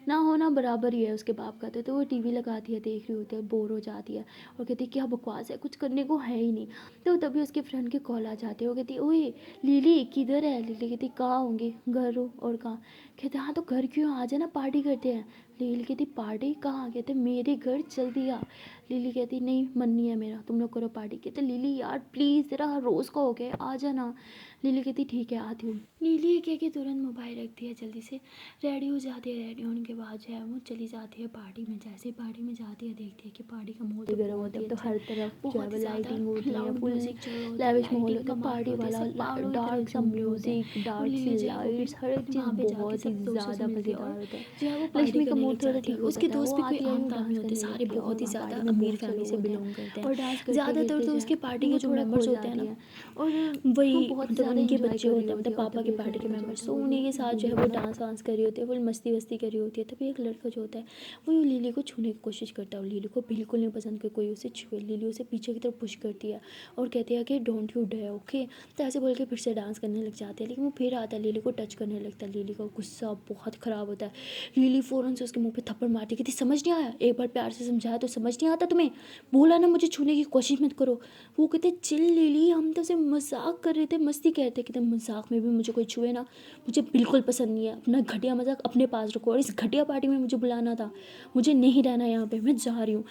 ना होना बराबर ही है उसके बाप का। तो वो टीवी लगाती है, देख रही होती है, बोर हो जाती है और कहती है क्या बकवास है, कुछ करने को है ही नहीं। तो तभी उसके फ्रेंड के कॉल आ जाते हैं। वो कहती ओए लिली किधर है? लिली कहती कहाँ होंगी, घर हो, और कहाँ? कहते हाँ तो घर क्यों, आ जाना पार्टी करते हैं। लिली कहती पार्टी कहाँ? कहते मेरे घर जल्दी आ। लिली कहती नहीं मन नहीं है मेरा, तुम लोग करो पार्टी। कहते लिली यार प्लीज़ तेरा रोज़ का हो गया, आ जाना। लिली कहती ठीक है आती हूँ। लिली कह के तुरंत मोबाइल रखती है, जल्दी से रेडी हो जाती है। रेडी होने के बाद जो है वो चली जाती है पार्टी में। जैसे ही पार्टी में जाती है देखती है कि पार्टी का माहौल तो गर्म बहुत होता ही है, तो अच्छा हर है, तरफ जो है बहुत वो ही लाइटिंग ज़्यादा होती है, लाउड फुल म्यूजिक चल रहा होता है, लैविश माहौल लाइटिंग होता है, कमाल की पार्टी होती है, वाला सब पागलों की तरह डार्क सा एकदम लूज है। म्यूजिक, और डार्क सी लिली जो है वो भी लाइट्स, हर एक चीज़ वहाँ पे जाके बहुत ही सब दोस्तों से ज़्यादा मिलती है, मज़ेदार और होता है। जो है वो पार्टी लक्ष्मी का करने लग मूड थोड़ा जाती है। ठीक हो उसके जाता है, दोस्त वो भी कोई आती है आम यूँ दाम डांस नहीं होते, करने सारे लगती है, और बहुत ही वहाँ ज़्यादा पार्टी में अमीर फैमिली से बिलोंग करते हैं और डांस ज़्यादातर तो उसके पार्टी के जो मेंबर्स होते हैं ना और वही बहुत मतलब ज़्यादा उनके enjoy बच्चे कर रही होते हैं, होती मतलब है और पापा तभी के एक पार्टी के लड़का जो मेंबर्स, होता तो है उन्हीं के साथ जो है वो लिली डांस वांस कर रही होती है, फुल मस्ती वस्ती कर रही होती है। तभी एक लड़का जो होता है वो लिली को छूने की कोशिश करता है और लिली को बिल्कुल नहीं पसंद कि कोई उसे छुए। लिली उसे पीछे की तरफ पुश करती है और कहती है कि डोंट यू डेयर, ओके। तो ऐसे बोल के फिर से डांस करने लग जाते हैं, लेकिन वो फिर आता है लिली को टच करने लगता है। लिली का गुस्सा बहुत ख़राब होता है। लिली फ़ौरन से उसके मुंह पे थप्पड़ मारती, कहती समझ नहीं आया, एक बार प्यार से समझाया तो समझ नहीं आता तुम्हें, बोला ना मुझे छूने की कोशिश मत करो। वो कहते चिल लिली, हम तो उसे मजाक कर रहे थे, मस्ती कहते कहते मजाक में भी मुझे कोई छुए ना, मुझे बिल्कुल पसंद नहीं है, अपना घटिया मजाक अपने पास रखो और इस घटिया पार्टी में मुझे बुलाना था, मुझे नहीं रहना यहाँ पे, मैं जा रही हूँ।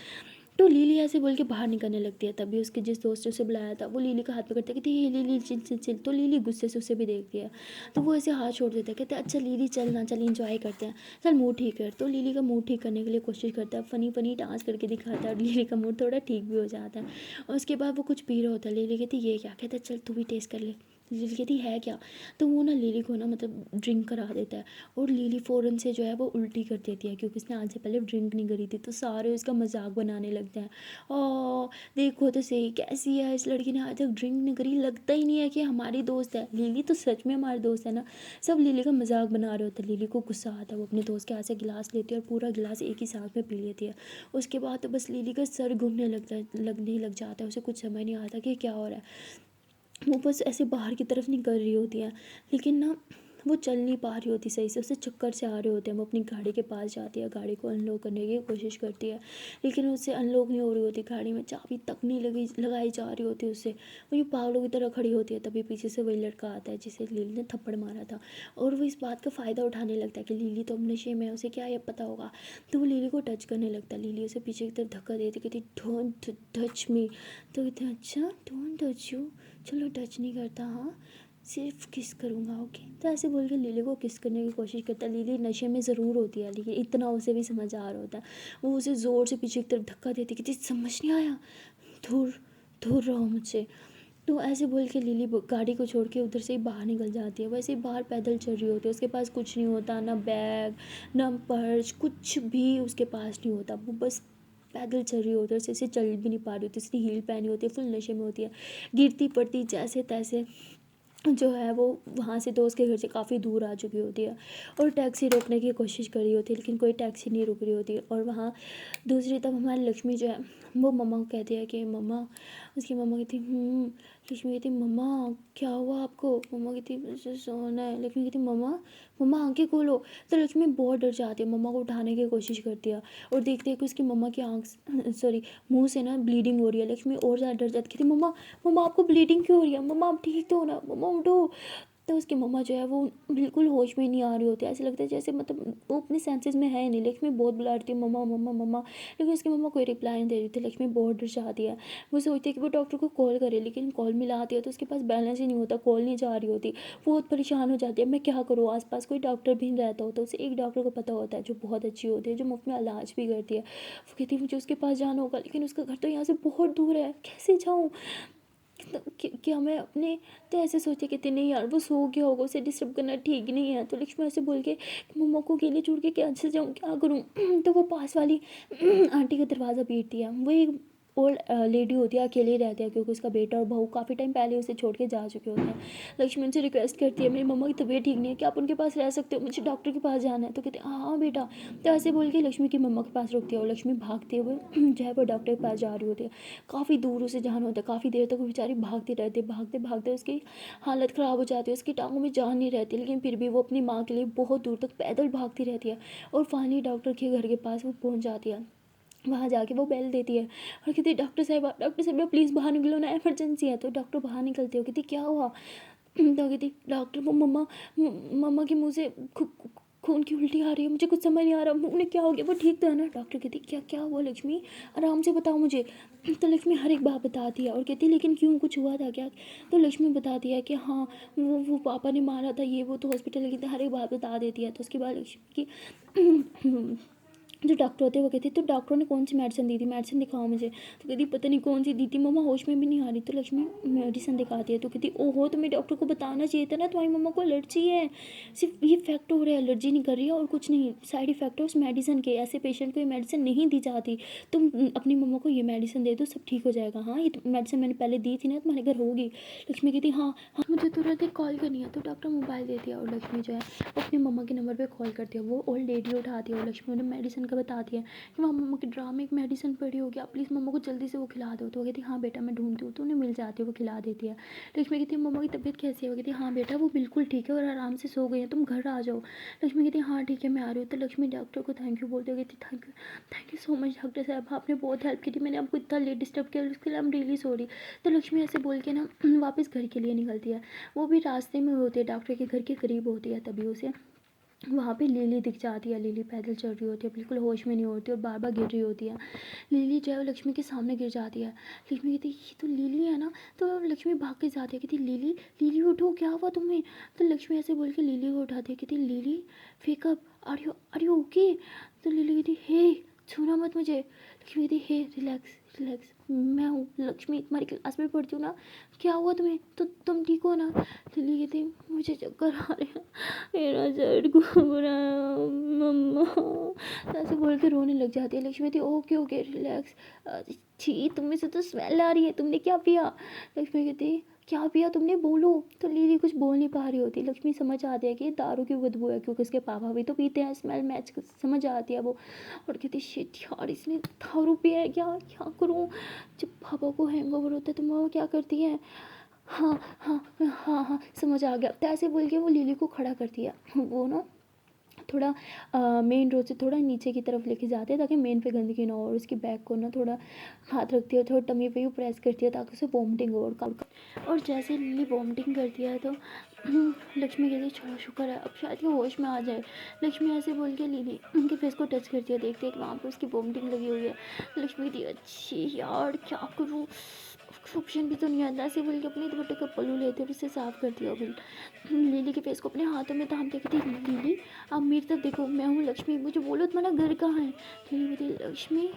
तो लिली ऐसे बोल के बाहर निकलने लगती है। तभी उसके जिस दोस्त ने उसे बुलाया था वो लिली का हाथ पकड़ते कहती है लिली चिल चिल चिल। तो लिली गुस्से से उसे भी देखती है, तो वो ऐसे हाथ छोड़ देता है, कहते अच्छा लिली चल ना, चल इंजॉय करते हैं, चल मूड ठीक कर। तो लिली का मूड ठीक करने के लिए कोशिश करता है, फ़नी फ़नी डांस करके दिखाता है और लिली का मूड थोड़ा ठीक भी हो जाता है। और उसके बाद वो कुछ पी रहा होता है, लिली कहती ये क्या, कहता चल तू भी टेस्ट कर ले। लिली कहती है क्या, तो वो ना लिली को ना मतलब ड्रिंक करा देता है और लिली फ़ौरन से जो है वो उल्टी कर देती है, क्योंकि उसने आज से पहले ड्रिंक नहीं करी थी। तो सारे उसका मजाक बनाने लगते हैं, ओ देखो तो सही कैसी है, इस लड़की ने आज तक ड्रिंक नहीं करी, लगता ही नहीं है कि हमारी दोस्त है। लिली तो सच में हमारी दोस्त है ना। सब लिली का मजाक बना रहे होते हैं। लिली को गुस्सा आता है, वो अपने दोस्त के हाथ से गिलास लेती है और पूरा गिलास एक ही सांस में पी लेती है। उसके बाद तो बस लिली का सर घूमने लगने लग जाता है, उसे कुछ समझ नहीं आता कि क्या हो रहा है। वो बस ऐसे बाहर की तरफ नहीं कर रही होती है, लेकिन ना वो चल नहीं पा रही होती सही से, उसे चक्कर से आ रहे होते हैं। वो अपनी गाड़ी के पास जाती है, गाड़ी को अनलॉक करने की कोशिश करती है, लेकिन उससे अनलॉक नहीं हो रही होती, गाड़ी में चाबी तक नहीं लगाई जा रही होती उससे। वो ये पागलों की तरह खड़ी होती है। तभी पीछे से वही लड़का आता है जिसे लिली ने थप्पड़ मारा था, और वो इस बात का फ़ायदा उठाने लगता है कि लिली तो अब नशे में है, उसे क्या ये पता होगा। तो वो लिली को टच करने लगता है, लिली उसे पीछे की तरफ धक्का देती, कहती डोंट टच मी। तो कहते हैं अच्छा डोंट टच यू, चलो टच नहीं करता, हाँ सिर्फ किस करूँगा, ओके। तो ऐसे बोल के लिली को किस करने की कोशिश करता है। लिली नशे में ज़रूर होती है, लेकिन इतना उसे भी समझ आ रहा होता है। वो उसे ज़ोर से पीछे की तरफ धक्का देती कि समझ नहीं आया, दूर दूर रहो मुझसे। तो ऐसे बोल के लिली गाड़ी को छोड़ के उधर से ही बाहर निकल जाती है। वैसे ही बाहर पैदल चल रही होती है, उसके पास कुछ नहीं होता, ना बैग ना पर्स, कुछ भी उसके पास नहीं होता। वो बस पैदल चल रही होती है, उसे चल भी नहीं पा रही होती, उसने हील पहनी होती है, फुल नशे में होती है, गिरती पड़ती जैसे तैसे जो है वो वहाँ से दोस्त के घर से काफ़ी दूर आ चुकी होती है और टैक्सी रोकने की कोशिश कर रही होती है, लेकिन कोई टैक्सी नहीं रुक रही होती है। और वहाँ दूसरी तरफ हमारी लक्ष्मी जो है वो मम्मा को कहती है कि मम्मा, उसकी मम्मा कहती लक्ष्मी कहती मम्मा क्या हुआ आपको। मम्मा कहती मुझे सोना है। लक्ष्मी कहती मम्मा मम्मा आंखें खोलो। तो लक्ष्मी बहुत डर जाती है, मम्मा को उठाने की कोशिश करती है और देखते हैं कि उसकी मम्मा की आँख सॉरी मुँह से ना ब्लीडिंग हो रही है। लक्ष्मी और ज़्यादा डर जाती, कहती मम्मा मम्मा आपको ब्लीडिंग क्यों हो रही है, मम्मा आप ठीक तो हो ना, मम्मा उठो। तो उसकी मम्मा जो है वो बिल्कुल होश में नहीं आ रही होती है, ऐसे लगता है जैसे मतलब वो अपने सेंसेस में है नहीं। लक्ष्मी बहुत बुला रही थी मम्मा मम्मा मम्मा, लेकिन उसकी मम्मा कोई रिप्लाई नहीं दे रही थी। लक्ष्मी बहुत डर जाती है, वो सोचती है कि वो डॉक्टर को कॉल करे, लेकिन कॉल मिलाती है तो उसके पास बैलेंस ही नहीं होता, कॉल नहीं जा रही होती। वो बहुत परेशान हो जाती है, मैं क्या करूँ, आसपास कोई डॉक्टर भी नहीं रहता होता। उसे एक डॉक्टर को पता होता है जो बहुत अच्छी होती है, जो मुफ्त में इलाज भी करती है। वो कहती है मुझे उसके पास जाना होगा, लेकिन उसका घर तो यहाँ से बहुत दूर है, कैसे जाऊँ, तो क्या मैं अपने। तो ऐसे सोचे कि नहीं यार वो सो गया होगा, उसे डिस्टर्ब करना ठीक नहीं है। तो लक्ष्मी ऐसे बोल के मम्मा को अकेले छोड़ के कैसे जाऊँ, क्या करूँ। तो वो पास वाली आंटी का दरवाज़ा पीटती है। वो एक ओल्ड लेडी होती है, अकेले रहती है क्योंकि उसका बेटा और बहू काफ़ी टाइम पहले उसे छोड़ के जा चुके होते हैं। लक्ष्मी उनसे रिक्वेस्ट करती है मेरी मम्मा की तबीयत ठीक नहीं है, क्या आप उनके पास रह सकते हो, मुझे डॉक्टर के पास जाना है। तो कहते हैं हाँ बेटा। तो ऐसे बोल के लक्ष्मी की मम्मा के पास रुकती है और लक्ष्मी भागते हुए जो है वो डॉक्टर के पास जा रही होती है। काफ़ी दूर उसे जाना होता है, काफ़ी देर तक वो बेचारी भागती रहती है, भागते भागते उसकी हालत ख़राब हो जाती है, उसकी टांगों में जान नहीं रहती, लेकिन फिर भी वो अपनी माँ के लिए बहुत दूर तक पैदल भागती रहती है और फाइनली डॉक्टर के घर के पास वो पहुँच जाती है। वहाँ जाके वो बेल देती है और कहती है डॉक्टर साहब प्लीज़ बाहर निकलो ना, इमरजेंसी है। तो डॉक्टर बाहर निकलते हो, कहती क्या हुआ। तो कहती डॉक्टर वो मम्मा के मुँह से खून की उल्टी आ रही है, मुझे कुछ समझ नहीं आ रहा, उन्हें क्या हो गया, वो ठीक तो है ना। डॉक्टर कहती क्या क्या हुआ लक्ष्मी, आराम से बताओ मुझे। तो लक्ष्मी हर एक बात बताती है और कहती लेकिन क्यों, कुछ हुआ था क्या। तो लक्ष्मी बताती है कि हाँ वो पापा ने मारा था, ये वो, तो हॉस्पिटल लगी थी, हर एक बात बता देती है। तो उसके बाद लक्ष्मी की जो डॉक्टर होते हैं वो कहते तो डॉक्टरों ने कौन सी मेडिसिन दी थी, मेडिसिन दिखाओ मुझे। तो कहती पता नहीं कौन सी दी थी मम्मा, होश में भी नहीं आ रही। तो लक्ष्मी मेडिसिन दिखाती है तो कहती ओहो, तुम्हें डॉक्टर को बताना चाहिए था ना, तुम्हारी मम्मा को एलर्जी है, सिर्फ ये फैक्ट हो रहा है, एलर्जी नहीं कर रही है और कुछ नहीं, साइड इफेक्ट है उस मेडिसिन के, ऐसे पेशेंट को ये मेडिसिन नहीं दी जाती, तुम अपनी मम्मा को ये मेडिसिन दे दो सब ठीक हो जाएगा। हाँ ये मेडिसिन मैंने पहले दी थी ना, तुम्हारे घर होगी। लक्ष्मी कहती हाँ हाँ मुझे तुरंत एक कॉल करनी है। तो डॉक्टर मोबाइल देती है और लक्ष्मी जो है वो अपनी मम्मा के नंबर पे कॉल करती है। वो ओल्ड लेडी उठाती है और लक्ष्मी उन्हें मेडिसिन का बताती है कि वहाँ मम्मा के ड्रा में एक मेडिसिन पड़ी होगी, आप प्लीज़ मम्मा को जल्दी से वो खिला दो। तो वो कहती हाँ बेटा मैं ढूंढती हूँ। तो उन्हें मिल जाती है, वो खिला देती है। लक्ष्मी कहती है मम्मा की तबीयत कैसी है? वो कहती हाँ बेटा वो बिल्कुल ठीक है और आराम से सो गई है, तुम घर आ जाओ। लक्ष्मी कहती हाँ ठीक है मैं आ रही हूँ। तो लक्ष्मी डॉक्टर को थैंक यू बोलती है, कहती thank you so much doctor साहब, आपने बहुत हेल्प की थी, मैंने आपको इतना लेट डिस्टर्ब किया उसके लिए आई एम रियली सॉरी। तो लक्ष्मी ऐसे बोल के ना वापस घर के लिए निकलती है। वो भी रास्ते में होती है, डॉक्टर के घर के करीब होती है, तभी उसे वहाँ पे लिली दिख जाती है। लिली पैदल चल रही होती है, बिल्कुल होश में नहीं होती और बार बार गिर रही होती है। लिली जो है वो लक्ष्मी के सामने गिर जाती है। लक्ष्मी कहती है ये तो लिली है ना। तो लक्ष्मी भाग के जाती है, कहती लिली लिली उठो, क्या हुआ तुम्हें? तो लक्ष्मी ऐसे बोल के लिली को उठाती है, कहती लिली फेकअप, आर यू ओके? तो लिली कहती हे छूना मत मुझे। लक्ष्मी कहती हे रिलैक्स रिलैक्स, मैं हूँ लक्ष्मी, तुम्हारी क्लास में पढ़ती हूँ ना, क्या हुआ तुम्हें? तो तुम ठीक हो ना? लिली कहती मुझे चक्कर आ रहे हैं, मेरा सर घूम रहा है मम्मा। तो ऐसे बोल के रोने लग जाती है। लक्ष्मी कहती ओके ओके रिलैक्स। छी तुम्हें से तो स्मेल आ रही है, तुमने क्या पिया? लक्ष्मी कहती क्या पिया तुमने, बोलो। तो लिली कुछ बोल नहीं पा रही होती। लक्ष्मी समझ आती है कि ये दारू की बदबू है, क्योंकि उसके पापा भी तो पीते हैं, स्मेल मैच समझ आती है वो। और कहती शिट यार इसने दारू पिया है, क्या क्या करूँ? जब पापा को हैंगओवर होता है तो माँ क्या करती है? हाँ हाँ हाँ हाँ समझ आ गया। तो ऐसे बोल के वो लिली को खड़ा करती है। वो ना थोड़ा मेन रोड से थोड़ा नीचे की तरफ लेके जाते हैं ताकि मेन पे गंदगी ना हो, और उसकी बैक को ना थोड़ा हाथ रखती है, थोड़ा टमी पे ही प्रेस करती है ताकि उसे वॉमिटिंग हो। और जैसे लिली वॉमिटिंग करती है तो लक्ष्मी कहती है चलो शुक्र है अब शायद ये होश में आ जाए। लक्ष्मी ऐसे बोल के लिली उनके फेस को टच करती है, देखते है कि वहाँ पे उसकी वॉमिटिंग लगी हुई है। लक्ष्मी कहती है अच्छी यार क्या करूँ, ऑप्शन भी तो नहीं आता। ऐसे बोल के अपने दुपट्टे का पल्लू लेते और उसे साफ करती है। फिर लिली के फेस को अपने हाथों में थामते कहती लिली आप मेरी तरफ देखो, मैं हूँ लक्ष्मी, मुझे बोलो तुम्हारा घर कहाँ है? तो लिली कहती लक्ष्मी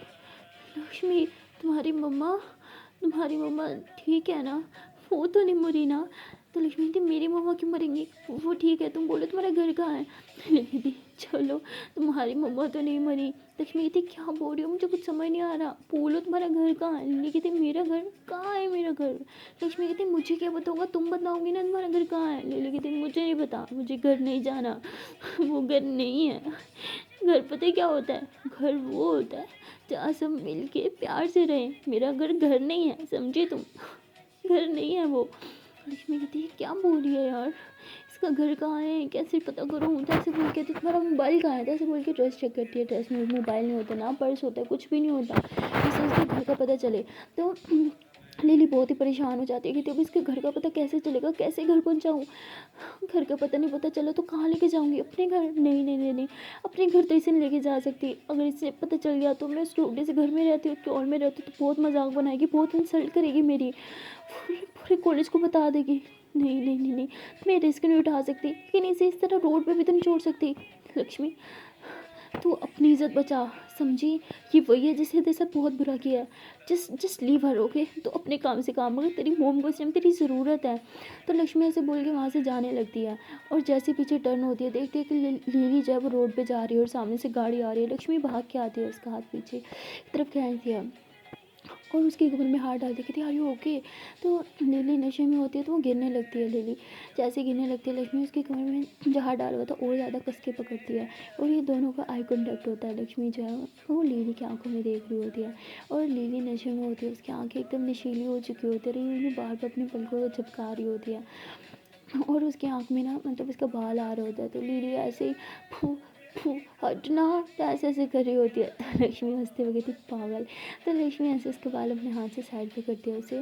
लक्ष्मी तुम्हारी मम्मा ठीक है ना, वो तो नहीं मरी ना? तो लक्ष्मी कहती मेरी मम्मा क्यों मरेंगी, वो ठीक है, तुम बोलो तुम्हारा घर कहाँ है? कहती चलो तुम्हारी मम्मा तो नहीं मरी। लक्ष्मी कहती क्या बोल रही हो, मुझे कुछ समझ नहीं आ रहा, बोलो तुम्हारा घर कहाँ है? लिली कहती मेरा घर कहाँ है मेरा घर? लक्ष्मी कहती मुझे क्या बताऊँगा, तुम बताओगी ना तुम्हारा घर कहाँ है? लिली कहती मुझे नहीं पता, मुझे घर नहीं जाना, वो घर नहीं है। घर पता है क्या होता है, घर वो होता है जहाँ सब मिल के प्यार से रहें, मेरा घर नहीं है समझी तुम, घर नहीं है वो। लक्ष्मी कहती है क्या बोल रही है यार, इसका घर कहाँ है, कैसे पता करूँ? जैसे बोल के तो तुम्हारा मोबाइल कहाँ है? जैसे बोल के ड्रेस चेक करती है, ड्रेस में मोबाइल नहीं होता ना पर्स होता है, कुछ भी नहीं होता, जिससे उसके घर का पता चले। तो लिली बहुत ही परेशान हो जाती है कि अब इसके घर का पता कैसे चलेगा, कैसे घर पहुँचाऊँ? घर का पता नहीं पता चला तो कहाँ लेके जाऊँगी, अपने घर? नहीं नहीं नहीं नहीं, अपने घर तो इसे नहीं लेके जा सकती, अगर इसे पता चल गया तो मैं उस टोटे से घर में रहती हूँ, हॉल में रहती हूँ तो बहुत मजाक बनाएगी, बहुत इंसल्ट करेगी मेरी, पूरे कॉलेज को बता देगी। नहीं नहीं नहीं नहीं, मैं रिस्क नहीं उठा सकती, लेकिन इसे इस तरह रोड पे भी तो नहीं छोड़ सकती। लक्ष्मी तू अपनी इज्जत बचा, समझी? ये वही है जिसने तेरे साथ बहुत बुरा किया है, जस्ट लीव हर ओके। तो अपने काम से काम, अगर तेरी मोम को इस टाइम तेरी ज़रूरत है। तो लक्ष्मी ऐसे बोल के वहाँ से जाने लगती है और जैसे पीछे टर्न होती है देखती है कि लिली जो है वो रोड पे जा रही है और सामने से गाड़ी आ रही है। लक्ष्मी भाग के आती है, उसका हाथ पीछे की तरफ खींचती है और उसकी कमर में हाथ डाल दी, कहती आर यू ओके? तो लिली नशे में होती है तो वो गिरने लगती है। लिली जैसे गिरने लगती है लक्ष्मी उसकी कमर में जो हाथ डाला हुआ था और ज़्यादा कस के पकड़ती है और ये दोनों का आई कॉन्टैक्ट होता है। लक्ष्मी जो है वो लिली की आंखों में देख रही होती है और लिली नशे में होती है, उसकी आंखें एकदम नशीली हो चुकी होती है, लिली बार बार अपने पलकों को झपका रही होती है और उसकी आँख में ना मतलब उसका बाल आ रहा होता है। तो लिली ऐसे ही फू फू हटना, तो ऐसे ऐसे कर रही होती है। तो लक्ष्मी हंसते हुए कहती पागल। तो लक्ष्मी ऐसे उसके बाल अपने हाथ से साइड पे करती है, उसे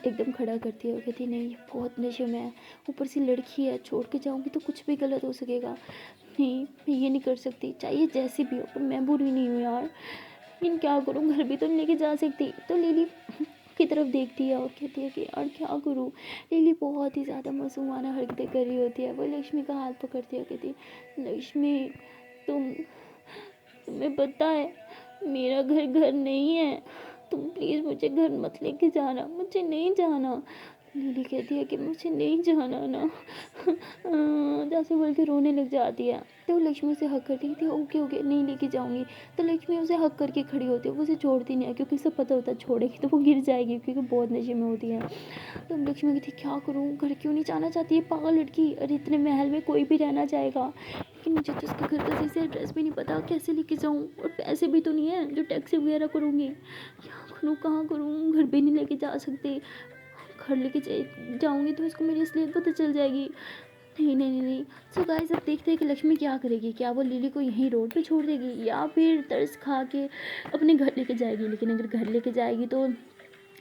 एकदम खड़ा करती है। वो कहती नहीं ये बहुत नशे में है, ऊपर से लड़की है, छोड़ के जाऊँगी तो कुछ भी गलत हो सकेगा, नहीं मैं ये नहीं कर सकती, चाहिए जैसी भी हो, पर मैं बुरी नहीं हूँ यार, लेकिन क्या करूँ, घर भी तो नहीं लेके जा सकती। तो लिली की तरफ देखती है और कहती है कि यार क्या करूँ। लिली बहुत ही ज़्यादा मासूमाना हरकतें कर रही होती है। वो लक्ष्मी का हाथ पकड़ती है, कहती लक्ष्मी तुम तुम्हें पता है मेरा घर घर नहीं है, तुम प्लीज़ मुझे घर मत लेके जाना, मुझे नहीं जाना। लिली कहती है कि मुझे नहीं जाना ना। जैसे बोल के रोने लग जाती है। तो लक्ष्मी उसे हक करती है, ओके ओके नहीं लेके जाऊंगी। तो लक्ष्मी उसे हक करके खड़ी होती है, वो उसे छोड़ती नहीं है क्योंकि उसे पता होता है छोड़ेगी तो वो गिर जाएगी क्योंकि बहुत नशे में होती है। तो लक्ष्मी कहती है क्या करूँ, घर क्यों नहीं जाना चाहती है पागल लड़की, अरे इतने महल में कोई भी रहना चाहेगा, लेकिन मुझे तो इसके घर का सही से एड्रेस भी नहीं पता, कैसे लेके जाऊँ, और पैसे भी तो नहीं है जो टैक्सी वगैरह करूँगी, क्या करूँ कहाँ करूँ, घर भी नहीं लेके जा सकते, घर लेके जाऊँगी तो इसको मेरी असलियत पता चल जाएगी। नहीं नहीं नहीं नहीं। सो गाइस अब देखते हैं कि लक्ष्मी क्या करेगी, क्या वो लिली को यहीं रोड पे छोड़ देगी या फिर तरस खा के अपने घर लेके जाएगी। लेकिन अगर घर लेके जाएगी तो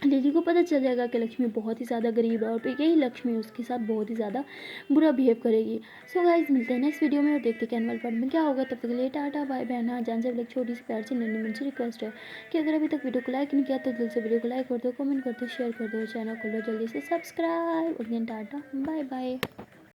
लिली को पता चल जाएगा कि लक्ष्मी बहुत ही ज़्यादा गरीब है और फिर यही लक्ष्मी उसके साथ बहुत ही ज़्यादा बुरा बिहेव करेगी। सो गाइस मिलते हैं नेक्स्ट वीडियो में और देखते हैं कि एनुअल पार्ट में क्या होगा। तब तक के लिए टाटा बाय बाय। हाँ जान से एक छोटी सी प्यार से नन्ही मुझसे रिक्वेस्ट है कि अगर अभी तक वीडियो को लाइक नहीं किया तो दिल से वीडियो को लाइक कर दो, कमेंट कर दो, शेयर कर दो, चैनल को लो जल्दी से subscribe. Again tata bye bye.